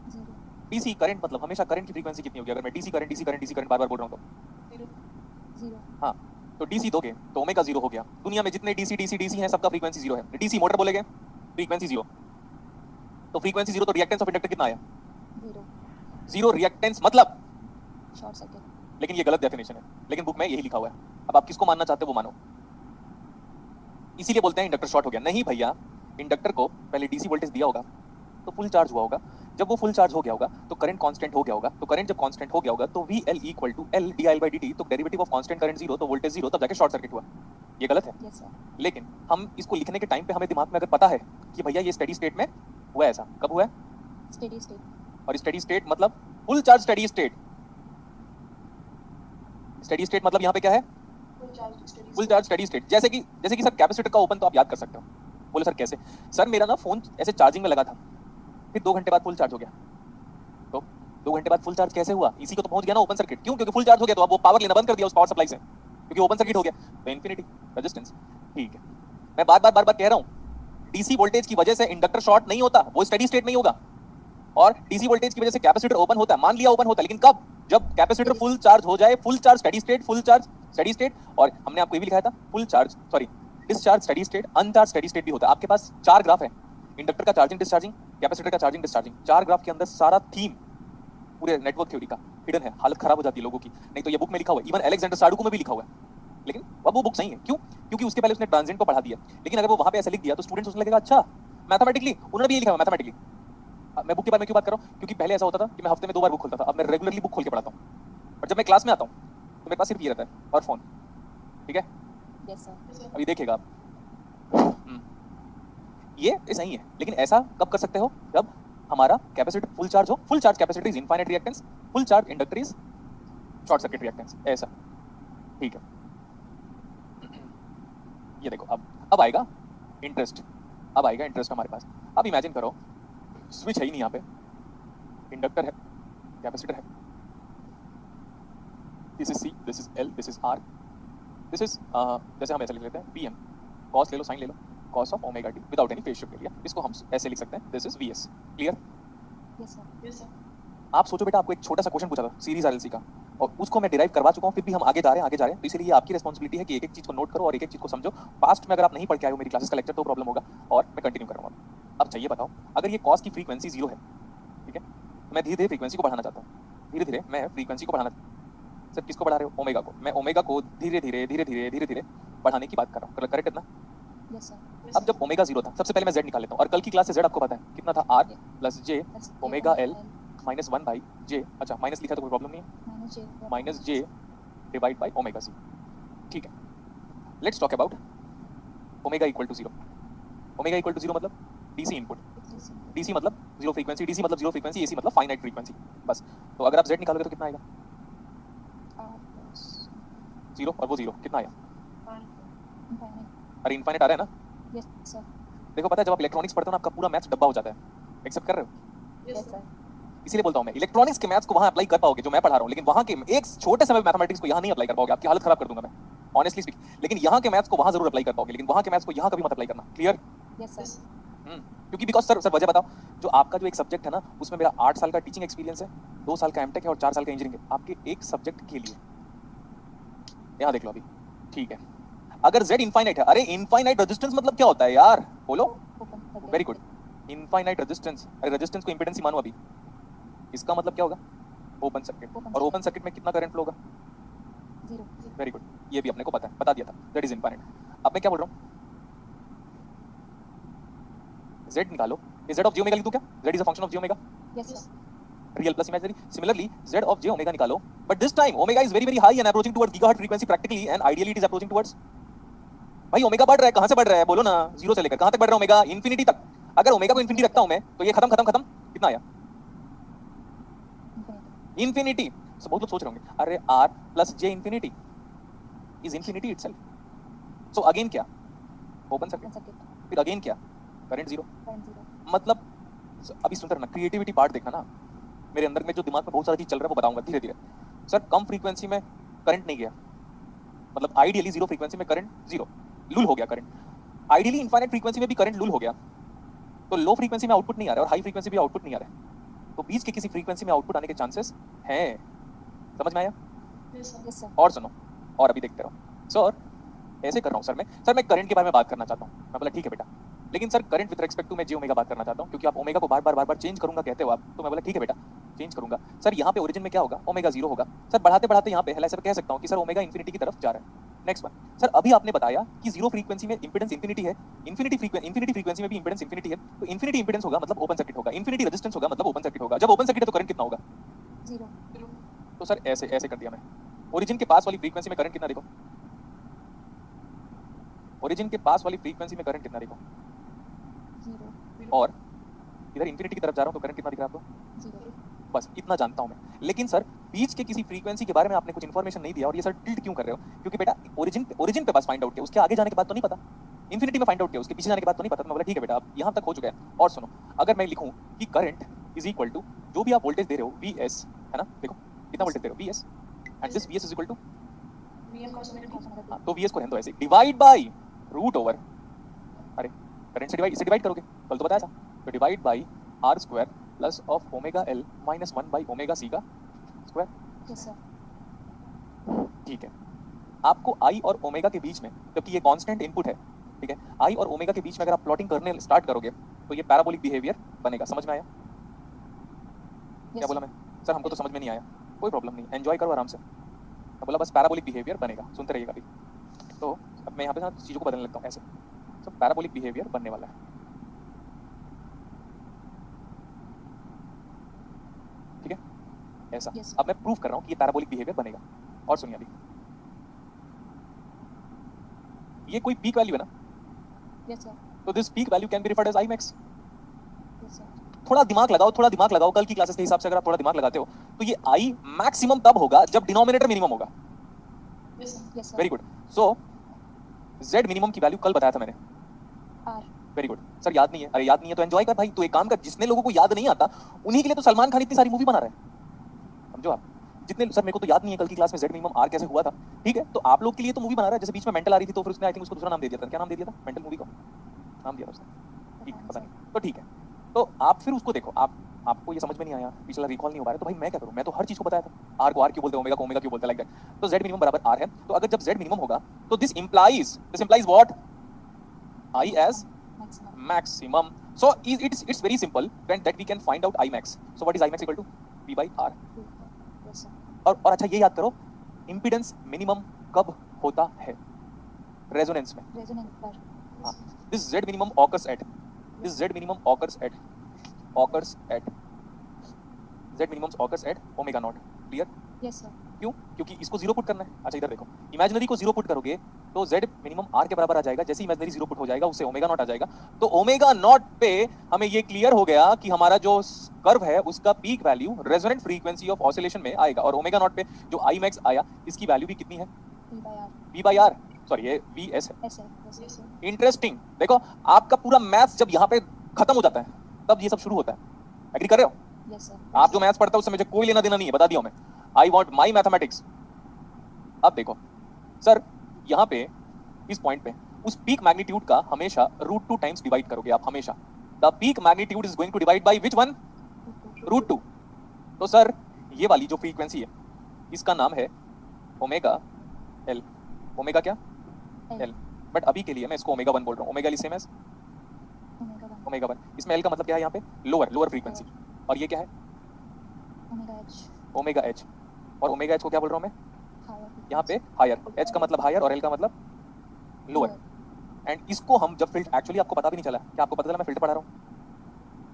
जीरो,
डीसी करंट मतलब हमेशा करंट की फ्रीक्वेंसी कितनी होगी? अगर मैं DC current, DC current, DC current बार-बार बोल रहा हूं तो
जीरो,
जीरो,
हाँ, तो डीसी दोगे तो ओमेगा जीरो हो गया। दुनिया में जितने डीसी डीसी डीसी हैं सबका फ्रीक्वेंसी जीरो है। डीसी मोटर बोलेंगे, फ्रीक्वेंसी जीरो। तो फ्रीक्वेंसी जीरो, तो रिएक्टेंस ऑफ इंडक्टर कितना आया?
जीरो,
जीरो रिएक्टेंस मतलब,
शॉर्ट सर्किट,
लेकिन ये गलत डेफिनेशन है, लेकिन बुक में यही लिखा हुआ है। अब आप किसको मानना चाहते हो वो मानो। इसीलिए बोलते हैं इंडक्टर शॉर्ट हो गया। नहीं भैया, इंडक्टर को पहले डीसी वोल्टेज दिया होगा तो फुल चार्ज हुआ होगा। जब वो फुल चार्ज हो गया होगा तो करंट कांस्टेंट हो गया होगा। तो करंट जब कांस्टेंट हो गया होगा तो VL equal to L di/dt, तो derivative of constant current zero, तो वोल्टेज जीरो, तब जाके शॉर्ट सर्किट हुआ। ये गलत है।
यस सर,
लेकिन हम इसको लिखने के टाइम पे हमें दिमाग में अगर पता है कि भैया ये स्टेडी स्टेट में हुआ है, ऐसा कब हुआ है?
स्टेडी स्टेट,
और स्टेडी स्टेट मतलब full charge steady state. Steady state मतलब यहाँ पे क्या है?
Full charge, steady,
full charge steady state. जैसे कि सर कैपेसिटर का ओपन तो आप याद कर सकते हो। बोले सर कैसे? सर मेरा ना फोन ऐसे चार्जिंग में लगा था, फिर 2 घंटे बाद फुल चार्ज हो गया। तो 2 घंटे बाद फुल चार्ज कैसे हुआ? इसी को तो पहुंच गया ना ओपन सर्किट। क्यों? क्योंकि फुल चार्ज हो गया, तो अब वो पावर लेना बंद कर दिया उस पावर सप्लाई से, क्योंकि ओपन सर्किट हो गया। तो इन्फिनिटी रेजिस्टेंस। ठीक है, मैं बार बार कह रहा हूं, डीसी वोल्टेज की वजह से इंडक्टर शॉर्ट नहीं होता, वो स्टेडी स्टेट नहीं होगा। और डीसी वोल्टेज की वजह से कैपेसिटर ओपन होता है, मान लिया ओपन होता है, लेकिन कब? जब कैपेसिटर फुल चार्ज हो जाए। Full charge steady state, full charge steady state. और हमने आपको ये भी लिखाया था, full charge, sorry, discharge steady state, अनचार्ज steady state भी होता है। आपके पास 4 ग्राफ है, इंडक्टर का चार्जिंग डिस्चार्जिंग, कैपेसिटर का चार्जिंग डिस्चार्जिंग। 4 ग्राफ के अंदर सारा थीम पूरे नेटवर्क थ्योरी का हिडन है। हालत खराब हो जाती है लोगों की, नहीं तो ये बुक में लिखा हुआ है, इवन अलेक्जेंडर साडुको में भी लिखा हुआ है। लेकिन अब वो बुक सही है, क्यों? क्योंकि उसके पहले उसने ट्रांजिएंट को पढ़ा दिया। लेकिन अगर वो वहां पे ऐसे लिख दिया तो स्टूडेंट्स उसने लगेगा अच्छा मैथमेटिकली उन्होंने भी ये लिखा हुआ मैथमेटिकली। मैं बुक के बारे में क्यों बात कर रहा हूँ, क्योंकि पहले ऐसा होता था कि मैं हफ्ते में 2 बार बुक खोलता था, अब मैं रेगुलरली बुक खोल के पढ़ाता हूँ। और जब मैं क्लास में आता हूँ तो मेरे पास सिर्फ ये रहता है और फोन, ठीक है।
Yes sir.
अभी देखिएगा आप, ये सही है, लेकिन ऐसा कब कर सकते हो, जब हमारा कैपेसिटर फुल चार्ज हो। Full charge capacitor is infinite reactance, full charge inductor is short circuit reactance, ऐसा, ठीक है। ये देखो अब आएगा इंटरेस्ट, अब आएगा इंटरेस्ट हमारे पास। अब इमेजिन करो स्विच है ही नहीं यहाँ पे, इंडक्टर है, कैपेसिटर है, this is C, this is L, this is R, this is जैसे हम ऐसे लिख लेते हैं bm, cos ले लो, साइन ले लो, cos of omega T without any phase shift ले लिया, इसको हम ऐसे लिख सकते हैं, this is vs। Clear?
Yes sir.
Yes, sir.
आप सोचो बेटा, आपको एक छोटा सा क्वेश्चन पूछा था सीरीज आरएलसी का, और उसको मैं डिराइव करवा चुका हूँ, फिर भी हम आगे जा रहे हैं, तो इसीलिए ये आपकी रिस्पॉन्सिबिलिटी है कि एक एक चीज को नोट करो और एक एक चीज को समझो। पास्ट में अगर आप नहीं पढ़ के आए हो मेरी क्लासेस का लेक्चर तो प्रॉब्लम होगा, और मैं कंटिन्यू करूँगा। अब चाहिए बताओ, अगर ये कॉस की फ्रीक्वेंसी 0 है, ठीक है, तो मैं धीरे धीरे फ्रीक्वेंसी को बढ़ाना चाहता हूँ, धीरे धीरे मैं फ्रीक्वेंसी को बढ़ाना, सर किसको बढ़ा रहे हो, ओमेगा को। मैं ओमेगा को धीरे धीरे धीरे धीरे धीरे धीरे बढ़ाने की बात कर रहा हूँ, करेक्ट इतना?
Yes sir.
Yes,
अब जब ओमेगा 0 था, सबसे पहले मैं z निकाल लेता हूँ, और कल की क्लास से z आपको पता है कितना था, r plus j omega l minus 1 by j, अच्छा माइनस लिखा तो कोई प्रॉब्लम नहीं है, minus j divide by omega c, ठीक है। Let's talk about omega equal to 0। Omega equal to 0 मतलब डीसी इनपुट, डीसी मतलब जीरो फ्रीक्वेंसी, डीसी मतलब जीरो फ्रीक्वेंसी, एसी मतलब फाइनाइट फ्रीक्वेंसी, बस। तो अगर आप z निकालोगे तो कितना आएगा, 0 और वो 0 कितना आया, अरे इनफाइनाइट आ रहा है ना।
Yes sir.
देखो पता है, जब आप इलेक्ट्रॉनिक्स पढ़ते हो ना, आपका पूरा मैथ्स डब्बा हो जाता है, एक्सेप्ट कर रहे हो?
Yes,
yes
sir.
सर।
इसीलिए बोलता हूँ मैं, इलेक्ट्रॉनिक्स के मैथ्स को वहां अप्लाई कर पाओगे जो मैं पढ़ा रहा हूँ, लेकिन वहां के एक छोटे समय मैथमेटिक्स को यहाँ नहीं अप्लाई कर पाओगे, आपकी हालत खराब कर दूंगा मैं, ऑनेस्टली स्पीक। लेकिन यहाँ के मैथ्स को वहां जरूर अप्लाई कर पाओगे, लेकिन वहां के मैथ्स को यहाँ कभी मत अप्लाई करना, clear?
Yes
Yes,
sir.
sir.
क्योंकि बिकॉज सर वजह बताओ, जो आपका जो एक सब्जेक्ट है ना, उसमें मेरा 8 साल का टीचिंग एक्सपीरियंस है, 2 साल का एमटेक है और 4 साल का इंजीनियरिंग है, आपके एक सब्जेक्ट के लिए। यहाँ देख लो अभी, ठीक है। अगर z इनफाइनाइट है, अरे इनफाइनाइट रेजिस्टेंस मतलब क्या होता है यार, बोलो? वेरी गुड, इनफाइनाइट रेजिस्टेंस, अरे रेजिस्टेंस को इंपेडेंस ही मानो अभी, इसका मतलब क्या होगा, ओपन सर्किट, और ओपन सर्किट में कितना करंट फ्लो होगा,
0।
वेरी गुड, ये भी अपने को पता है, बता दिया था, दैट इज इनफाइनाइट। अब मैं क्या बोल रहा हूँ, z निकालो, ये z ऑफ j ओमेगा लिख दूं क्या, z is a function of j omega,
yes sir.
Real plus imaginary. Similarly z of j omega निकालो, but this time omega is very very high and approaching towards gigahertz frequency practically, and ideally it is approaching towards, भाई omega बढ़ रहा है, कहां से बढ़ रहा है बोलो ना, 0 से लेकर कहां तक बढ़ रहा है ओमेगा, इंफिनिटी तक। अगर ओमेगा को इंफिनिटी रखता हूं मैं, तो ये खत्म खत्म खत्म कितना आया, इंफिनिटी। सो बहुत लोग सोच रहे होंगे, अरे r plus j infinity is infinity itself, so again क्या, ओपन सर्किट, फिर अगेन क्या, करंट 0। मतलब अभी सुनते रहना, क्रिएटिविटी पार्ट देखना ना, मेरे अंदर में जो दिमाग में बहुत सारा चीज चल रहा है वो बताऊंगा धीरे धीरे। सर कम फ्रीक्वेंसी में करंट नहीं गया, मतलब आइडियली 0 फ्रीक्वेंसी में करंट 0 लूल हो गया करंट, आइडियली इनफाइनाइट फ्रीक्वेंसी में भी करंट लूल हो गया, तो लो फ्रीक्वेंसी में आउटपुट नहीं आ रहा है और हाई फ्रीक्वेंसी भी आउटपुट नहीं आ रहा है, तो बीच के किसी फ्रीक्वेंसी में आउटपुट आने के चांसेस हैं। समझ में आया?
Yes, sir.
Yes sir.
और सुनो, और अभी देखते रहो। सर ऐसे कर रहा हूँ सर मैं करंट के बारे में बात करना चाहता हूँ। मैं बोला ठीक है बेटा, लेकिन sir current with respect to मैं जे ओमेगा बात करना चाहता हूँ, क्योंकि आप ओमेगा को बार बार चेंज करूंगा कहते हो आप, तो मैं बोला ठीक है बेटा चेंज करूंगा। सर यहाँ पे ओरिजिन में क्या होगा, ओमेगा 0 होगा। सर बढ़ाते बढ़ाते यहाँ पे ऐसा कह सकता हूँ कि सर ओमेगा इंफिनिटी की तरफ जा रहा है। नेक्स्ट वन, सर अभी आपने बताया कि 0 फ्रीक्वेंसी में इंपेडेंस इंफिनिटी है, इंफिनिटी फ्रीक्वेंसी में भी इंपेडेंस इंफिनिटी है, तो इंफिनिटी इंपेडेंस होगा मतलब ओपन सर्किट होगा, इंफिनिटी रेजिस्टेंस होगा मतलब ओपन सर्किट होगा। जब ओपन सर्किट है तो करंट कितना होगा,
0।
तो सर ऐसे ऐसे कर दिया मैं। ओरिजिन के पास वाली फ्रीक्वेंसी में करंट कितना देखो, ओरिजिन के पास वाली फ्रीक्वेंसी में करंट कितना देखो,
0।
और इधर इंफिनिटी की तरफ जा रहा हूँ तो करंट कितना दिख रहा है आपको,
0।
बस इतना जानता हूँ मैं। लेकिन सर बीच के किसी फ्रीक्वेंसी के बारे में आपने कुछ इन्फॉर्मेशन नहीं दिया, और ये सर टिल्ट क्यों कर रहे हो, क्योंकि बेटा ओरिजिन पे बस फाइंड आउट किया, उसके आगे जाने के बाद तो नहीं पता, इंफिनिटी में फाइंड आउट किया, उसके पीछे जाने के बाद तो नहीं पता। तो मैं बोला ठीक है बेटा अब यहाँ तक हो चुका है। और सुनो, अगर मैं लिखूँ कि करंट इज इक्वल टू जो भी आप वोल्टेज दे रहे हो वीएस, है ना, देखो कितना वोल्टेज दे रहे हो VS, and this VS is equal to,
VM cos omega t.
तो वीएस को रहने दो ऐसे, डिवाइड बाई रूट ओवर, अरे करंट से डिवाइड करोगे, कल तो बताया था, तो divide by R square plus of omega L minus 1 by omega C का स्क्वायर।
Yes sir.
ठीक है, आपको आई और ओमेगा के बीच में, जबकि ये कांस्टेंट इनपुट है, ठीक है, आई और ओमेगा के बीच में अगर आप प्लॉटिंग करने स्टार्ट करोगे तो ये पैराबोलिक बिहेवियर बनेगा। समझ में आया क्या बोला मैं? सर हमको तो समझ में नहीं आया, कोई प्रॉब्लम नहीं, एंजॉय करो आराम से। मैं बोला बस पैराबोलिक बिहेवियर बनेगा, सुनते रहिएगा अभी। तो अब मैं यहाँ पे ना चीज़ों को बदलने लगता हूँ ऐसे, तो पैराबोलिक बिहेवियर बनने वाला है। ऐसा।
Yes, sir.
अब मैं प्रूव कर रहा हूँ कि ये पैराबोलिक बिहेवियर बनेगा। और सुनिए अभी, ये कोई पीक वैल्यू है ना,
Yes, sir.
तो this peak value can be referred as I max.
Yes, sir.
थोड़ा दिमाग लगाओ, थोड़ा दिमाग लगाओ, कल की क्लासेस के हिसाब से अगर आप थोड़ा दिमाग लगाते हो तो ये आई मैक्सिमम तब होगा जब डिनोमिनेटर मिनिमम होगा।
Yes, sir.
Yes, sir.
Very good. So Z minimum की वैल्यू कल बताया था मैंने।
R.
वेरी गुड सर, याद नहीं है? अरे याद नहीं है तो एंजॉय कर भाई। तो एक काम कर, जितने लोगों को याद नहीं आता उन्हीं के लिए तो सलमान खान इतनी सारी मूवी बना रहे हैं, समझो आप। जितने सर मेरे को तो याद नहीं है कल की क्लास में जेड मिनिमम आर कैसे हुआ था, ठीक है, तो आप लोग के लिए तो मूवी बना रहा है। जैसे बीच में मेंटल आ रही थी तो फिर उसने आई थिंक उसको दूसरा नाम दे दिया था। क्या नाम दे दिया था मेंटल मूवी को? नाम दिया था उसने, ठीक पता नहीं, तो ठीक है। तो आप फिर उसको देखो, आपको ये समझ में नहीं आया, पिछला रिकॉल नहीं हो पा रहा, तो भाई मैं क्या करूं? मैं तो हर चीज को बताया था। आर को आर क्यों बोलते हैं, ओमेगा को ओमेगा क्यों बोलते हैं, लाइक दैट। तो जेड मिनिमम बराबर आर है। तो अगर जब जेड मिनिमम होगा तो this implies what? I as
Maximum.
maximum. So it's very simple when that we can find out I max. So what is I max equal to? V by R.
Yes, sir.
और अच्छा ये याद करो, impedance minimum कब होता है? Resonance में।
Resonance पर.
हाँ, this Z minimum occurs at Z minimum occurs at omega naught. Clear?
Yes, sir.
क्यों? क्योंकि इसको जीरो पुट करना है। अच्छा इधर देखो, इमेजिनरी को जीरो पुट करोगे तो Z मिनिमम R के बराबर आ जाएगा। जैसे इमेजिनरी जीरो पुट हो जाएगा उससे ओमेगा नॉट आ जाएगा। तो ओमेगा नॉट पे हमें ये क्लियर हो गया कि हमारा जो कर्व है उसका peak value resonant frequency of oscillation में आएगा। और ओमेगा नॉट पे जो आई मैक्स आया इसकी वैल्यू भी कितनी है?
V by R.
V by R, sorry ये VS है।
Yes, sir. Yes,
Yes,
sir.
sir.
Interesting. देखो आपका पूरा मैथ्स जब यहाँ पे खत्म हो जाता है तब ये सब शुरू होता है। एग्री कर रहे हो?
Yes, sir.
आप जो मैथ्स पढ़ते हो उससे मुझे कोई लेना देना नहीं है, बता दिया मैं। I want my mathematics. अब देखो सर, यहाँ पे इस पॉइंट पे उस पीक मैग्नीट्यूड का हमेशा √2 टाइम्स डिवाइड करोगे आप हमेशा। The peak magnitude is going to divide by which one? √2। तो सर ये वाली जो फ्रीक्वेंसी है इसका नाम है ओमेगा एल। ओमेगा क्या?
L.
एल। बट अभी के लिए मैं इसको ओमेगा 1 बोल रहा हूँ। Omega L same as
Omega 1.
Omega 1। इसमें एल का मतलब क्या है? यहाँ पे लोअर फ्रीक्वेंसी। और ये क्या है?
Omega H.
Omega H. और ओमेगा एच को क्या बोल रहा हूँ मैं?
Higher.
यहाँ पे हायर। एच का मतलब हायर और एल का मतलब लोअर। एंड इसको हम जब फिल्टर, एक्चुअली आपको पता भी नहीं चला, क्या आपको पता चला मैं फिल्टर पढ़ा रहा हूँ?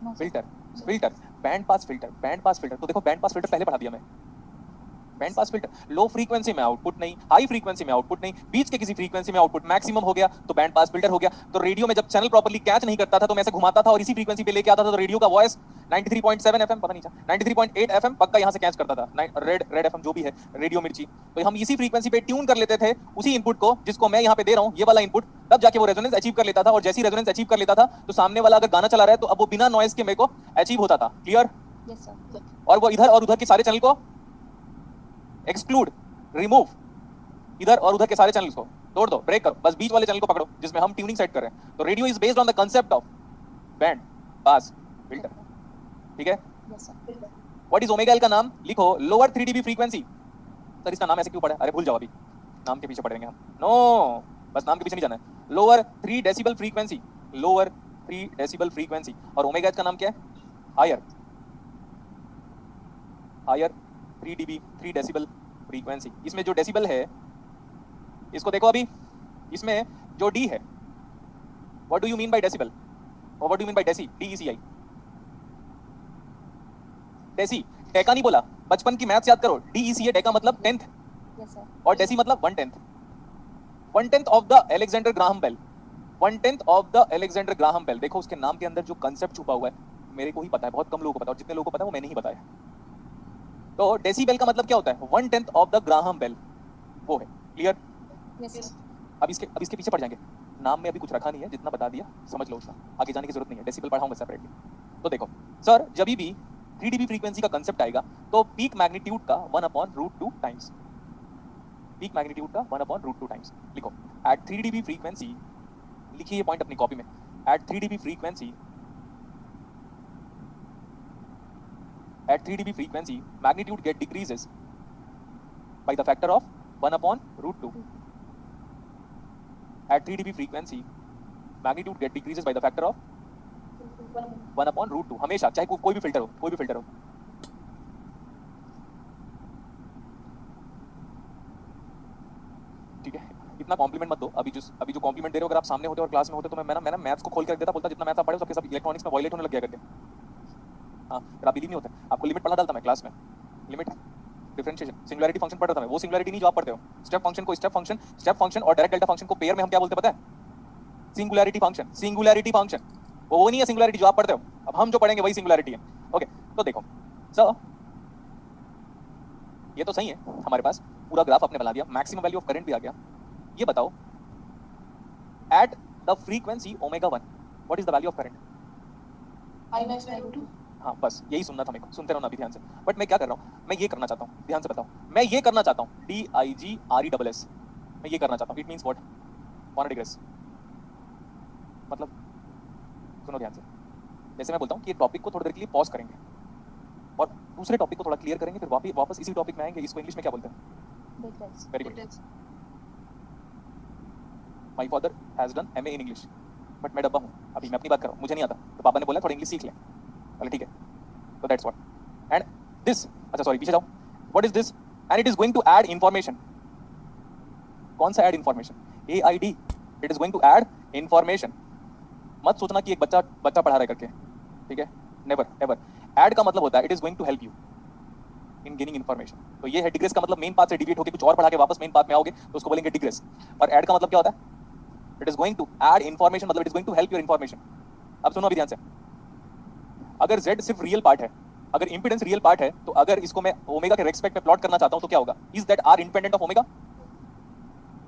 No, sir.
Filter band pass filter. तो देखो बैंड पास फिल्टर पहले पढ़ा दिया मैं। Band pass filter, low frequency में आउटपुट नहीं, हाई फ्रीक्वेंसी में आउटपुट नहीं, बीच के किसी फ्रीक्वेंसी में आउटपुट मैक्सिमम हो गया तो बैंड पास फिल्टर हो गया। तो रेडियो में जब चैनल प्रॉपर्ली कैच नहीं करता था तो मैं ऐसे घुमाता था और इसी फ्रीक्वेंसी पे लेके आता था तो रेडियो का वॉइस 93.7 एफएम, पता नहीं था 93.8 एफएम पक्का यहाँ से कैच करता था। रेड एफएम जो भी है, रेडियो मिर्ची, तो हम इसी फ्रीक्वेंसी पे ट्यून कर लेते थे उसी इनपुट को जिसको मैं यहाँ पे दे रहा हूँ, ये वाला इनपुट। तब जाके वो रेजोनेंस अचीव कर लेता था। और जैसी रेजोनेंस अचीव कर लेता था तो सामने वाला अगर गाना चला रहा है तो अब वो बिना नॉइस के मेरे को अचीव होता था। क्लियर?
Yes, sir.
और वो इधर और उधर के सारे चैनल को एक्सक्लूड, रिमूव, इधर और उधर के सारे चैनल्स को तोड़ दो, ब्रेक करो, बस बीच वाले चैनल को पकड़ो जिसमें हम ट्यूनिंग सेट कर रहे हैं। तो radio is based on the concept of band pass filter. ठीक है?
Yes, sir.
What is omega L का नाम लिखो, लोअर 3 dB फ्रीक्वेंसी। सर इसका नाम ऐसे क्यों पड़ा? अरे भूल जाओ, अभी नाम के पीछे पड़ेंगे हम। नो, बस नाम के पीछे नहीं जाना है। Lower 3 decibel frequency, lower 3 decibel frequency. और ओमेगा एच का नाम क्या है? Higher 3 dB 3 decibel frequency. इसमें जो डेसिबल है इसको देखो, अभी इसमें जो डी है, what do you mean by decibel और what do you mean by deci? DECI, deci. Deca नहीं बोला, बचपन की मैथ्स याद करो। DECA डेका मतलब 10th
Yes, sir.
और डेसी मतलब 1/10। 1/10 of the Alexander Graham Bell, 1/10 of the Alexander Graham Bell. देखो उसके नाम के अंदर जो कंसेप्ट छुपा हुआ है मेरे को ही पता है, बहुत कम लोगों को पता है, और जितने लोगों को पता है वो मैंने ही बताया। तो डेसीबेल का मतलब क्या होता है? 1/10 ऑफ द ग्राहम बेल, वो है। क्लियर?
Yes,
Yes.
sir.
अब इसके पीछे पड़ जाएंगे। नाम में अभी कुछ रखा नहीं है, जितना बता दिया समझ लो उसका, आगे जाने की जरूरत नहीं है। डेसिबल पढ़ाऊंगा सेपरेटली। तो देखो सर, जब भी 3 dB फ्रीक्वेंसी का कंसेप्ट आएगा तो पीक मैग्नीट्यूड का 1/√2 टाइम्स, पीक मैग्नीट्यूड का 1/√2 टाइम्स लिखो। एट 3 dB फ्रीक्वेंसी, लिखिए ये पॉइंट अपनी कॉपी में। At 3 dB frequency, at 3 dB frequency magnitude get decreases by the factor of 1/√2. At 3 dB frequency magnitude get decreases by the factor of 1/√2 हमेशा, चाहे कोई भी फिल्टर हो। ठीक है, इतना कॉम्प्लीमेंट मत दो। अभी जो कॉम्प्लीमेंट दे रहे हो, अगर आप सामने होते और क्लास में होते तो मैं ना मैथ्स को खोल कर देता, बोलता जितना मैथ्स आप पढ़े सब इलेक्ट्रॉनिक्स में वायलेट होने लग गया करके। हाँ, फिर आप बिलीव नहीं होते, आपको लिमिट पढ़ा डालता मैं क्लास में। लिमिट, डिफरेंशिएशन, सिंगुलैरिटी फंक्शन पढ़ रहा था मैं, वो सिंगुलैरिटी नहीं जो आप पढ़ते हो। स्टेप फंक्शन को स्टेप फंक्शन और डायरेक्ट डेल्टा फंक्शन को पेयर में हम क्या बोलते हैं पता है? Singularity function. वो नहीं है सिंगुलैरिटी जो आप पढ़ते हो। अब हम जो पढ़ेंगे वही सिंगुलैरिटी है। ओके, तो देखो सर, ये तो सही है, हमारे पास पूरा ग्राफ आपने बना दिया, मैक्सिमम वैल्यू ऑफ करंट भी आ गया। ये बताओ at the frequency omega 1 what is the value of current?
I max by root 2.
हाँ बस यही सुनना था मेरे को, सुनते रहो ना अभी ध्यान से। बट मैं क्या कर रहा हूँ, मैं ये करना चाहता हूँ, ध्यान से बताओ, मैं ये करना चाहता हूँ DIGRESS, मैं ये करना चाहता हूँ। It means what? 1 डिग्रेस, मतलब सुनो ध्यान से, जैसे मैं बोलता हूँ कि ये टॉपिक को थोड़ी देर के लिए पॉज करेंगे और दूसरे टॉपिक को थोड़ा क्लियर करेंगे, फिर वापस इसी टॉपिक में आएंगे। इसको इंग्लिश में क्या बोलते हैं?
Digits.
Very good.
Digits.
My father has done MA in English, but मैं डब्बा हूँ, अभी मैं अपनी बात कर रहा हूँ, मुझे नहीं आता, तो पापा ने बोला थोड़ा इंग्लिश सीख ले। चलो ठीक है, तो दैट्स व्हाट। एंड दिस, अच्छा सॉरी पीछे जाओ, what is this? And it is going to aid information. कौन सा aid information? AID, it is going to aid information. मत सोचना कि एक बच्चा पढ़ा रहा है करके, ठीक है, नेवर एवर। ऐड का मतलब होता है it is going to help you in gaining information. तो ये है डिग्रेस का मतलब, मेन पाथ से डिविएट होकर कुछ और पढ़ा के वापस मेन पाथ में आओगे तो उसको बोलेंगे डिग्रेस। और ऐड का मतलब क्या होता है? It is going to add information, मतलब it is going to help your information. अब सुनो अभी ध्यान से, अगर Z सिर्फ रियल पार्ट है, अगर इंपेडेंस रियल पार्ट है, तो अगर इसको मैं ओमेगा के रेस्पेक्ट में प्लॉट करना चाहता हूं तो क्या होगा? Is that R independent of omega?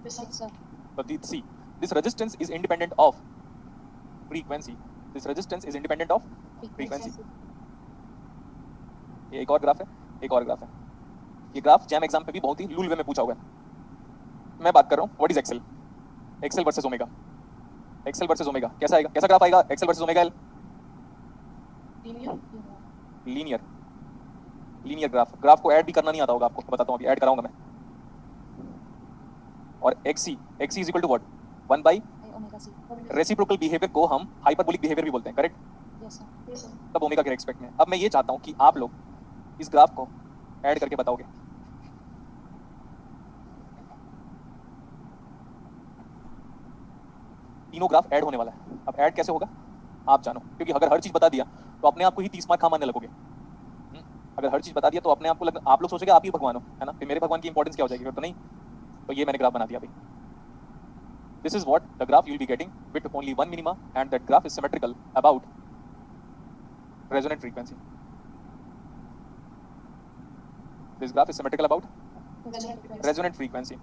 Yes, sir.
Yes, sir.
But see, this resistance is independent of frequency. This resistance is independent of frequency. ये एक और ग्राफ है, एक और ग्राफ है। ये ग्राफ जैम एग्जाम पे भी बहुत ही लूल वे में पूछा हुआ है। मैं बात कर रहा हूँ what is XL, XL versus omega. XL versus omega कैसा आएगा, कैसा ग्राफ आएगा? XL versus omega L,
Linear.
Linear.
Linear graph को ऐड भी करना नहीं आता होगा आपको, बताता हूँ अभी, ऐड कराऊंगा मैं। और XC is equal to what? 1 बाई
I omega c.
Reciprocal behaviour को हम हाइपरबोलिक बिहेवियर भी बोलते हैं, correct?
Yes, sir.
Yes, sir.
तब ओमेगा के रेस्पेक्ट में। अब मैं ये चाहता हूँ कि आप लोग इस ग्राफ को ऐड करके बताओगे। तीनों ग्राफ ऐड होने वाला है। अब ऐड कैसे होगा आप जानो, क्योंकि अगर हर चीज बता दिया तो अपने आप को ही 30 मार्क मानने लगोगे। अगर हर चीज बता दिया तो अपने आप को आप लोग सोचोगे आप ही भगवान हो, है ना? फिर मेरे भगवान की इंपॉर्टेंस क्या हो जाएगी? फिर तो नहीं। तो ये मैंने ग्राफ बना दिया अभी। This is what the graph you will be getting with only one minima, and that graph is symmetrical about resonant frequency. This graph is symmetrical about resonant frequency.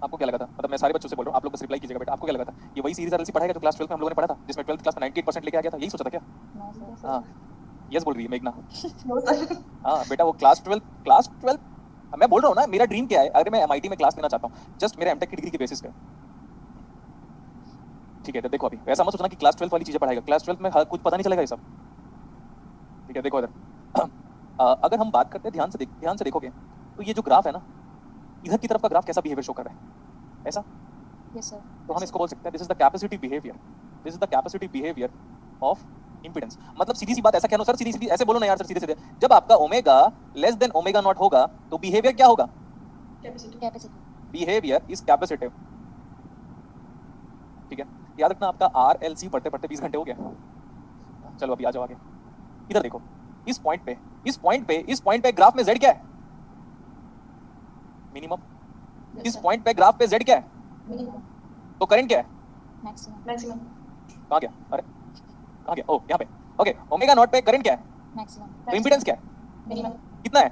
आपको क्या लगा था? मतलब मैं सारे बच्चों से बोल रहा हूँ, आप लोग बस रिप्लाई कीजिएगा बेटा। आपको क्या लगा था? ये वही सीरीज RLC पढ़ाएगा जो क्लास 12 में हम लोगों ने पढ़ा था, जिसमें 12th क्लास में 98% लेके आ गया था, यही सोचा था क्या?
No, sir.
हाँ, यस बोल रही है मेघना।
No, sir.
हाँ बेटा, वो क्लास 12 मैं बोल रहा हूँ ना, मेरा ड्रीम क्या है? अगर मैं MIT में क्लास लेना चाहता हूँ जस्ट मेरे MTech की डिग्री के बेसिस पे, ठीक है? तो देखो अभी ऐसा मत सोचना कि क्लास 12 वाली चीजें पढ़ाएगा, क्लास 12 में कुछ पता नहीं चलेगा ये सब, ठीक है? देखो इधर अगर हम बात करते हैं ध्यान से देखोगे तो ये जो ग्राफ है ना, इधर की तरफ का ग्राफ कैसा बिहेवियर शो कर रहा है? ऐसा।
Yes, sir.
तो हम इसको बोल सकते हैं this is the capacitive behaviour, this is the capacitive behaviour of impedance. मतलब सीधी सी बात, ऐसा कहना सर, सीधी ऐसे बोलो ना यार सर, सीधे जब आपका omega less than omega not होगा तो बिहेवियर क्या होगा?
Capacity.
Capacity.
Behaviour is capacitive, ठीक है? याद रखना, आपका RLC पढ़ते पढ़ते 20 घंटे हो गया। चलो अभी आ जाओ आगे। इधर देखो, इस पॉइंट पे ग्राफ में Z क्या है? मिनिमम।
Yes,
इस
sir.
पॉइंट पे ग्राफ पे Z क्या है?
Minimum.
तो करंट क्या है?
Maximum.
Maximum.
कहाँ गया? अरे कहाँ गया? ओ यहाँ पे। ओके, ओमेगा नॉट पे करंट क्या है?
Maximum.
तो इंपेडेंस क्या है?
Minimum.
कितना है?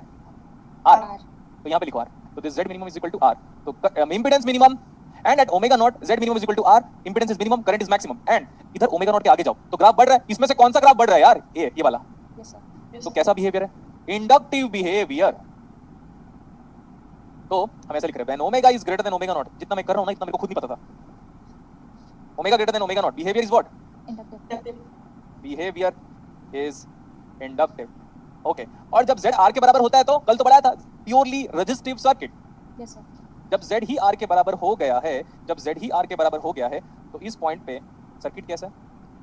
R।
R.
तो यहाँ पे लिखो R। तो this Z minimum is equal to R। तो impedance minimum and at omega not Z minimum is equal to R, impedance is minimum, current is maximum. And इधर ओमेगा नॉट के आगे जाओ तो ग्राफ बढ़ रहा है। इसमें से कौन सा ग्राफ बढ़ रहा है यार? ये वाला।
Yes, sir.
Yes,
तो
sir.
कैसा बिहेवियर है? Inductive behaviour. तो हम ऐसा लिख रहे हैं when omega is greater than omega not. जितना मैं कर रहा हूं ना, इतना मेरे को खुद नहीं पता था। Omega greater than omega not, behaviour is what?
Inductive.
Inductive.
Behaviour is inductive. Okay, और जब Z R के बराबर होता है तो कल तो पढ़ाया था purely resistive circuit.
Yes, sir.
जब Z ही R के बराबर हो गया है, जब Z ही R के बराबर हो गया है तो इस पॉइंट पे सर्किट कैसा है?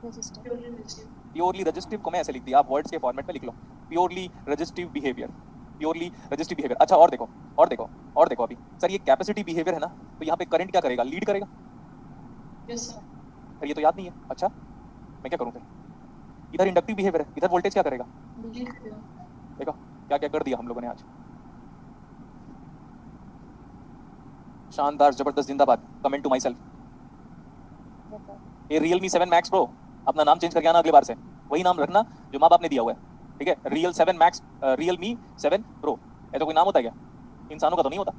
Resistive.
Purely resistive.
Purely resistive को मैं ऐसे लिख दिया, आप वर्ड्स के फॉर्मेट में लिख लो, purely resistive behaviour, purely resistive behaviour. अच्छा और देखो अभी सर, ये कैपेसिटी बिहेवियर है ना, तो यहाँ पे करंट क्या करेगा? लीड करेगा।
Yes, sir.
फिर ये तो याद नहीं है। अच्छा मैं क्या करूँ फिर? इधर इंडक्टिव बिहेवियर है, इधर वोल्टेज क्या करेगा?
Lead.
Lead.
क्या क्या कर दिया हम लोगों ने आज। शानदार, जबरदस्त, जिंदाबाद। Comment to myself.
Yes, sir.
ये रियलमी 7 मैक्स प्रो, अपना नाम चेंज करके आना अगली बार से, वही नाम रखना जो माँ बाप ने दिया हुआ है, ठीक है। रियल 7 मैक्स, रियलमी 7 प्रो, ऐसा कोई नाम होता है क्या? इंसानों का तो नहीं होता।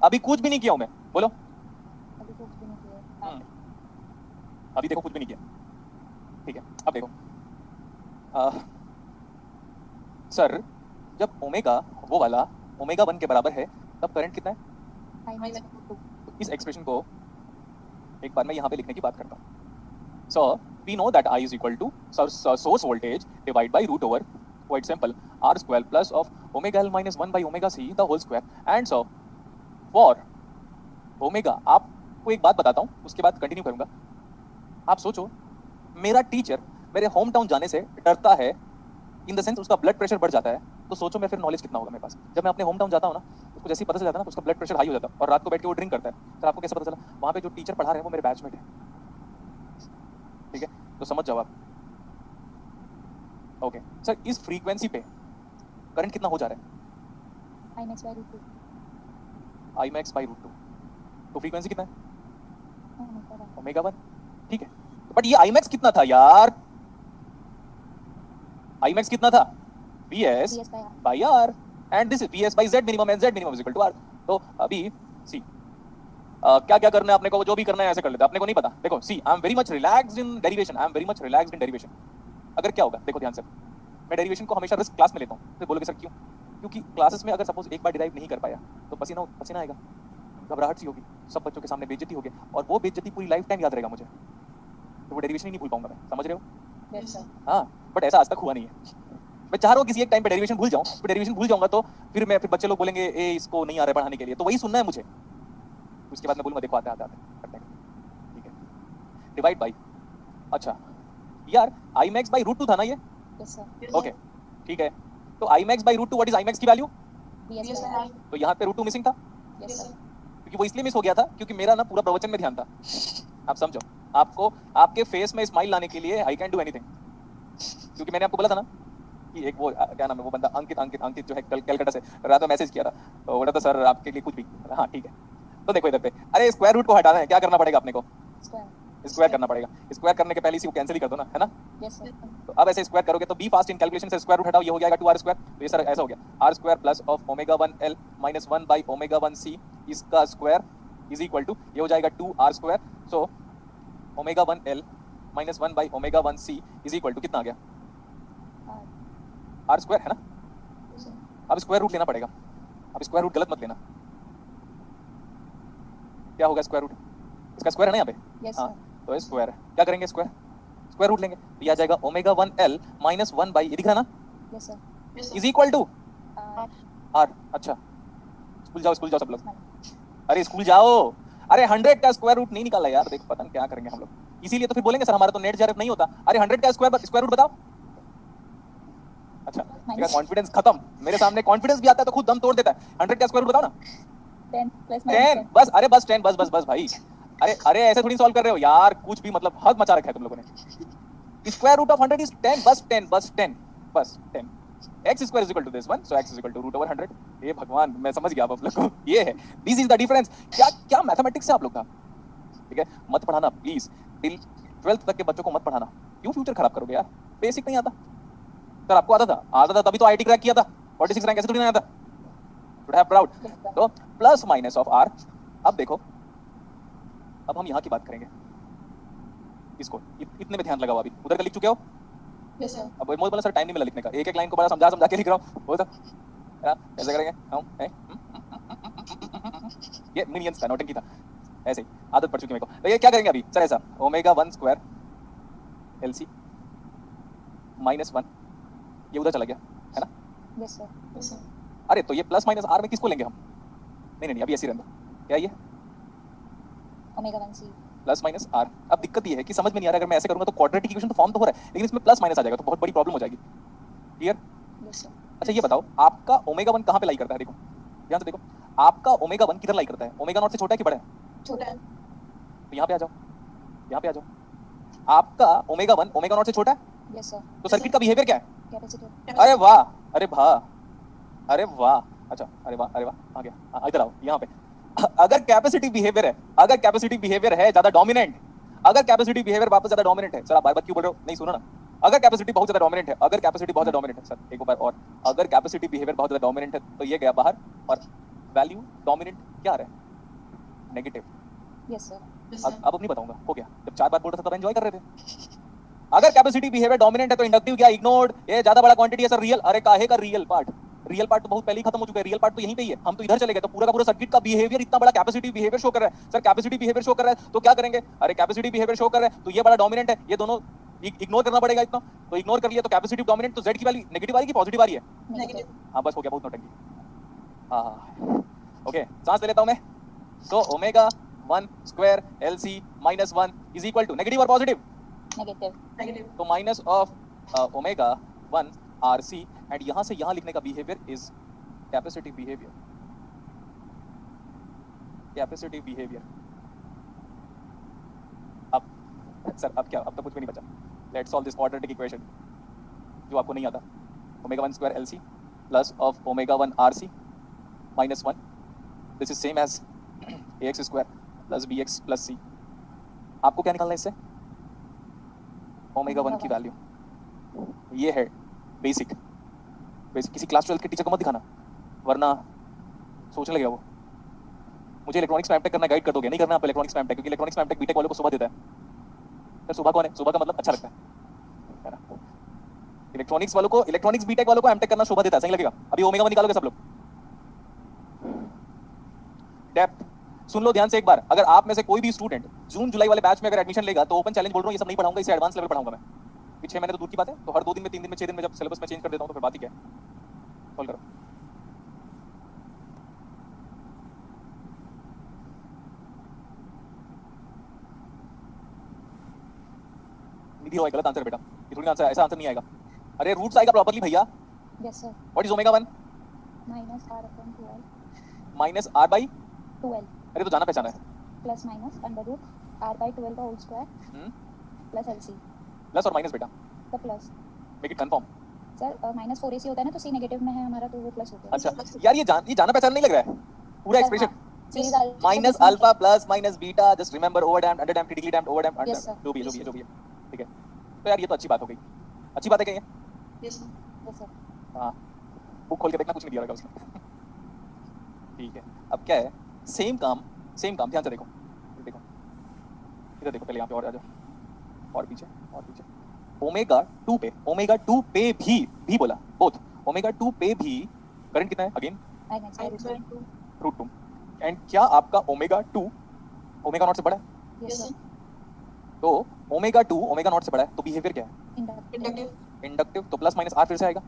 अभी कुछ भी नहीं किया हूं मैं, बोलो।
अभी कुछ भी नहीं किया।
अभी देखो कुछ भी नहीं किया, ठीक है। अब देखो सर, जब ओमेगा वो वाला ओमेगा 1 के बराबर है तब करंट कितना है?
I max
I
by 2.
इस एक्सप्रेशन को एक बार मैं यहाँ पे लिखने की बात करता हूँ। So we know that I is equal to source voltage divide by root over, quite simple, R square plus of omega L minus 1 by omega C the whole square. And so for omega, आपको एक बात बताता हूँ उसके बाद continue करूंगा। आप सोचो, मेरा टीचर मेरे होम टाउन जाने से डरता है, इन द सेंस उसका ब्लड प्रेशर बढ़ जाता है, तो सोचो मैं फिर नॉलेज कितना होगा मेरे पास। जब मैं अपने होम टाउन जाता हूँ ना, उसको जैसे ही पता चल जाता है ना, तो उसका ब्लड प्रेशर हाई हो जाता है और रात को बैठ के वो ड्रिंक करता है। तो आपको कैसे पता चला? वहाँ पे जो टीचर पढ़ा रहे हैं वो मेरे बैचमेट है, ठीक है। तो समझ जाओ आप। ओके सर, इस फ्रीक्वेंसी पे करंट कितना हो जा रहा है?
I max by root 2.
I max by root 2, तो फ्रीक्वेंसी कितना है?
Omega 1.
ओमेगा 1, ठीक है। बट ये आई मैक्स कितना था यार? आई मैक्स कितना था? V S
Ds by R.
By R, and this is V S by Z minimum, and Z minimum is equal to R. तो अभी सी क्या क्या करना है अपने को, जो भी करना है ऐसे कर लेते हैं, अपने को नहीं पता। देखो see, I am very much relaxed in derivation, I am very much relaxed in derivation. अगर क्या होगा देखो ध्यान से, मैं डेरिवेशन को हमेशा रिस्क क्लास में लेता हूँ। तो बोलोगे सर क्यों? क्योंकि क्लासेस में अगर सपोज एक बार डिराइव नहीं कर पाया तो पसीना पसीना आएगा, घबराहट सी होगी, सब बच्चों के सामने बेइज्जती होगी, और वो बेइज्जती पूरी लाइफ टाइम याद रहेगा मुझे, तो वो डेरिवेशन ही नहीं भूल पाऊंगा मैं। समझ रहे हो?
Yes, sir.
हाँ, बट ऐसा आज तक हुआ नहीं है। मैं चाह रहा हूँ किसी एक टाइम पे डेरिवेशन भूल जाऊँ, फिर डेरिवेशन भूल जाऊंगा तो फिर बच्चे लोग बोलेंगे ए इसको नहीं आ रहा है पढ़ाने के लिए, तो वही सुनना है मुझे। उसके बाद मैं बोलूँगा देखो आते आते करते हैं, ठीक है। डिवाइड बाई, अच्छा यार आई मैक्स बाई रूट 2 था ना ये?
Yes, sir.
ओके ठीक है। तो I max by root 2, what is I max की value?
Ds
Yes,
by
sir.
R.
तो यहाँ पे रूट 2 मिसिंग था,
Yes, sir.
क्योंकि वो इसलिए मिस हो गया था क्योंकि मेरा ना पूरा प्रवचन में ध्यान था। आप समझो, आपको आपके फेस में स्माइल लाने के लिए आई कैन डू एनीथिंग, क्योंकि मैंने आपको बोला था ना कि एक वो क्या नाम है वो बंदा, अंकित अंकित अंकित जो है कलकत्ता से, रात में मैसेज किया था, तो बोला था सर आपके लिए कुछ भी। हाँ ठीक है। तो देखो इधर पे, अरे स्क्वायर रूट को हटाना है, क्या करना पड़ेगा अपने को?
Square.
स्क्वायर करना पड़ेगा। स्क्वायर करने के पहले इसी को कैंसिल ही कर दो ना, है ना?
Yes, sir.
तो अब ऐसे स्क्वायर करोगे तो बी फास्ट इन कैलकुलेशन से स्क्वायर रूट हटाओ, ये हो जाएगा 2r स्क्वायर। तो ये सर ऐसा हो गया, r square plus of omega 1 l minus 1 by omega 1 c इसका स्क्वायर इज इक्वल टू, ये हो जाएगा 2r square. So omega 1 l minus 1 by omega 1 c is equal to कितना आ गया?
R.
r स्क्वायर है ना?
Yes, sir.
अब स्क्वायर रूट लेना पड़ेगा। अब स्क्वायर रूट गलत मत लेना। क्या होगा स्क्वायर रूट? इसका स्क्वायर है ना यहाँ पे?
Yes,
हाँ,
sir.
तो स्क्वायर है, क्या करेंगे? स्क्वायर स्क्वायर रूट लेंगे, तो ये आ जाएगा ओमेगा 1 l माइनस 1 बाई, ये दिख रहा है ना,
Yes, sir.
Yes,
is
sir.
Equal to
R.
r। अच्छा स्कूल जाओ सब लोग, अरे स्कूल जाओ। अरे 100 का स्क्वायर रूट नहीं निकाला यार, देखो पता नहीं क्या करेंगे हम लोग। इसीलिए तो फिर बोलेंगे सर हमारा तो नेट जेआरएफ नहीं होता। अरे 100 का स्क्वायर रूट बताओ। अच्छा ठीक है, कॉन्फिडेंस खत्म। मेरे सामने कॉन्फिडेंस भी आता है तो खुद दम तोड़ देता है। 100 का स्क्वायर रूट बताओ ना।
10 plus minus
10 बस, अरे बस 10 बस भाई। अरे ऐसे थोड़ी सॉल्व कर रहे हो यार, कुछ भी मतलब हद मचा रखा है तुम लोगों ने। स्क्वायर रूट ऑफ 100 इज 10, बस 10। x square is equal to this one, so x is equal to root over 100। ये भगवान, मैं समझ गया आप लोग को, ये है, दिस इज द डिफरेंस। क्या मैथमेटिक्स है आप लोग का, ठीक है। मत पढ़ाना प्लीज, टिल 12th तक के बच्चों को मत पढ़ाना। क्यों फ्यूचर खराब करोगे यार? बेसिक नहीं आता सर, आपको आता था तभी तो आईआईटी क्रैक किया था। 46 रैंक ऐसे थोड़ी नहीं आता, शुड हैव प्राउड। तो प्लस माइनस ऑफ r। अब देखो, अब हम यहाँ की बात करेंगे, इसको इतने में ध्यान लगाओ। अभी उधर का लिख चुके हो?
Yes, sir.
अब मोल बोला सर टाइम नहीं मिला लिखने का, एक एक लाइन को बड़ा समझा के लिख रहा हूँ। बोल तो ऐसे करेंगे हम, ये मिनियंस का नोटिंग की था, ऐसे ही आदत पड़ चुकी मेरे को। तो ये क्या करेंगे अभी सर? ऐसा ओमेगा 1 स्क्वायर एलसी माइनस 1, ये उधर चला गया है ना?
Yes, sir.
Yes, sir.
अरे तो ये प्लस माइनस आर में किसको लेंगे हम? नहीं अभी ऐसे ही रहने दो। क्या ये
Omega 1 C.
Plus minus R? अब दिक्कत ये है कि समझ में नहीं आ रहा, अगर मैं ऐसे करूंगा तो क्वाड्रेटिक इक्वेशन तो फॉर्म तो हो रहा है, लेकिन इसमें प्लस माइनस आ जाएगा तो बहुत बड़ी प्रॉब्लम हो जाएगी। क्लियर?
Yes, sir.
अच्छा ये बताओ, आपका ओमेगा 1 कहाँ पे लाई करता है? देखो ध्यान से देखो, आपका ओमेगा 1 किधर लाई करता है? ओमेगा नॉट से छोटा है कि बड़ा है?
छोटा है।
तो यहाँ पे आ जाओ, यहाँ पे आ जाओ। आपका ओमेगा 1 ओमेगा नॉट से छोटा है,
Yes, sir.
तो सर्किट का बिहेवियर क्या है?
कैपेसिटर
अरे वाह, अरे वाह, अरे वाह, अच्छा, अरे वाह, अरे वाह, आ गया, इधर आओ यहाँ पे। अगर कैपेसिटी बिहेवियर है, अगर कैपेसिटी बिहेवियर है ज्यादा डोमिनेंट, अगर कैपेसिटी बिहेवियर वापस ज्यादा डोमिनेंट है, सर आप बार बार क्यों बोल रहे हो, नहीं सुनो ना, अगर कैपेसिटी बहुत ज्यादा डोमिनेंट है, अगर कैपेसिटी बहुत ज्यादा डोमिनेंट है, सर एक बार और, अगर कैपेसिटी बिहेवियर बहुत ज्यादा डोमिनेंट है तो ये गया बाहर, और वैल्यू डोमिनेंट क्या आ रहा है, नेगेटिव।
यस सर
Yes,
अब
sir.
अब नहीं बताऊंगा, हो गया, जब 4 बार बोल रहा था तब एंजॉय कर रहे थे। अगर कैपेसिटी बिहेवियर डोमिनेंट है तो इंडक्टिव क्या इग्नोर्ड, ये ज्यादा बड़ा क्वांटिटी है सर, रियल, अरे काहे का रियल पार्ट, रियल पार्ट तो बहुत पहले ही खत्म हो चुका है, रियल पार्ट तो यहीं पे ही है, हम तो इधर चले गए, तो पूरा का पूरा सर्किट का बिहेवियर इतना बड़ा कैपेसिटी बिहेवियर शो कर रहा है, सर कैपेसिटी बिहेवियर शो कर रहा है तो क्या करेंगे, अरे कैपेसिटी बिहेवियर शो कर रहा है तो ये बड़ा डोमिनेंट है, ये दोनों इग्नोर करना पड़ेगा इतना, तो इग्नोर कर लिया तो कैपेसिटी डोमिनेंट, तो जेड की वैल्यू नेगेटिव आ रही है कि पॉजिटिव आ रही है,
Negative.
हाँ बस हो गया, बहुत नौटंकी, हाँ, ओके, सांस ले लेता हूं मैं, तो omega 1 square LC minus 1 is equal to negative और पॉजिटिव,
नेगेटिव
Negative.
तो minus of omega 1 RC, and यहां से यहां लिखने का behaviour is capacity behaviour, capacity behaviour. अब सर अब क्या, अब तो कुछ भी नहीं बचा, let's solve this quadratic equation जो आपको नहीं आता, omega 1 square LC plus of omega 1 RC minus 1, this is same as ax square plus bx plus c, आपको क्या निकालना है इससे, ओमेगा 1 की वैल्यू, ये है बेसिक, किसी क्लास 12 के टीचर को मत दिखाना वरना सोचने लगेगा वो, मुझे इलेक्ट्रॉनिक्स में एमटेक करना, गाइड कर दोगे, नहीं करना आप इलेक्ट्रॉनिक्स में एमटेक, क्योंकि इलेक्ट्रॉनिक्स में एमटेक बीटेक वालों को सुबह देता है, सर सुबह कौन है, सुबह का मतलब अच्छा लगता है ना, इलेक्ट्रॉनिक्स वालों को, इलेक्ट्रॉनिक्स बीटेक वालों को एमटेक करना शोभा देता है, सही लगेगा, अभी ओमेगा 1 निकालोगे सब लोग, डेप्थ, सुन लो ध्यान से एक बार, अगर आप में से कोई भी स्टूडेंट जून जुलाई वाले बैच में अगर एडमिशन लेगा तो ओपन चैलेंज बोल रहा हूँ, ये सब नहीं पढ़ाऊंगा, इसे एडवांस लेवल पढ़ाऊंगा मैं, 6 महीने तो दूर की बात है, तो हर 2 दिन में 3 दिन में 6 दिन में जब सिलेबस में चेंज कर देता हूँ तो फिर बात ही क्या है, सॉल्व करो। निधि होगा गलत आंसर बेटा, ये थोड़ी आंसर, ऐसा आंसर नहीं आएगा, अरे रूट्स आएगा प्रॉपर्ली भैया,
yes sir
what is omega 1
minus R upon 12
minus R by,
12
अरे तो जाना पहचाना है,
plus minus under root R by 12 का whole square plus L C,
plus और माइनस बेटा,
तो plus
make it confirm,
sir minus 4ac होता है ना, तो सी नेगेटिव में है हमारा, तो वो प्लस हो गया।
अच्छा यार ये जाना पहचाना नहीं लग रहा है, पूरा expression
series
minus alpha plus minus beta, just remember over damped under damped critically damped over damped
Yes, sir.
जो भी है, ठीक है, तो यार ये तो अच्छी बात हो गई, अच्छी बात है क्या ये,
Yes, sir.
यस सर
हाँ, बुक खोल के देखना, कुछ नहीं दिया रहेगा उसमें, ठीक है, अब क्या है, सेम काम ध्यान से देखो, देखो इधर देखो, पहले यहाँ पे और आ जाओ, और पीछे ओमेगा 2 पे भी बोला, बोथ ओमेगा 2 पे भी करंट कितना है, again
I next
I equal to.
Root 2, and क्या आपका ओमेगा 2 ओमेगा नॉट से बड़ा है,
यस
Yes,
सर
sir.
तो ओमेगा 2 ओमेगा नॉट से बड़ा है, तो बिहेवियर क्या है,
Inductive.
इंडक्टिव, तो प्लस माइनस आर फिर से आएगा,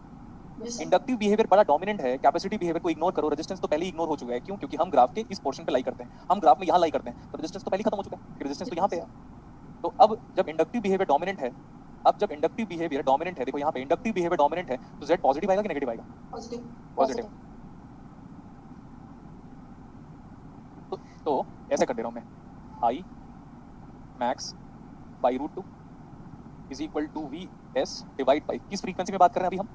Yes, sir.
इंडक्टिव बिहेवियर बड़ा डोमिनेंट है, कैपेसिटी बिहेवियर को इग्नोर करो, रेजिस्टेंस तो पहले ही इग्नोर हो चुका है, क्यों, क्योंकि हम ग्राफ के इस पोर्शन पे लाई करते हैं, हम ग्राफ में यहाँ लाई करते हैं, तो रेजिस्टेंस तो पहले ही खत्म हो चुका है, रेजिस्टेंस तो यहाँ पे है, तो अब जब इंडक्टिव बिहेवियर डोमिनेंट है, देखो यहाँ पे इंडक्टिव बिहेवियर डोमिनेंट है, तो Z पॉजिटिव आएगा कि नेगेटिव आएगा,
Positive.
पॉजिटिव, तो ऐसे कर दे रहा हूँ मैं, I max by root 2 is equal to V S divide by, किस फ्रीक्वेंसी में बात कर रहे हैं अभी हम,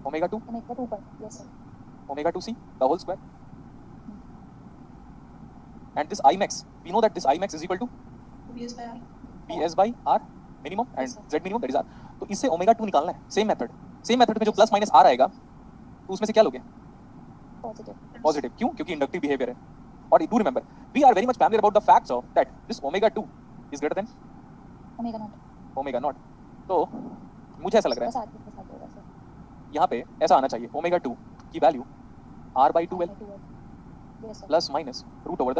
ओमेगा 2
ओमेगा 2 पर, yes sir
omega 2 C the whole square, and this I max, we know that this I max is equal to
VS by R.
V S by R minimum and
Yes, sir.
Z minimum that is R, तो इससे omega 2 निकालना है, same method में जो plus minus are आएगा, तो उसमें से क्या लोगे,
पॉजिटिव
पॉजिटिव, क्यों, क्योंकि इंडक्टिव बिहेवियर है, और do remember we are very much familiar about the facts of that this omega 2 is greater than
omega not,
तो मुझे ऐसा लग रहा है
बस आगे होगा सर,
यहाँ पे ऐसा आना चाहिए, ओमेगा 2 की value r by 2l
yes sir
plus minus root over the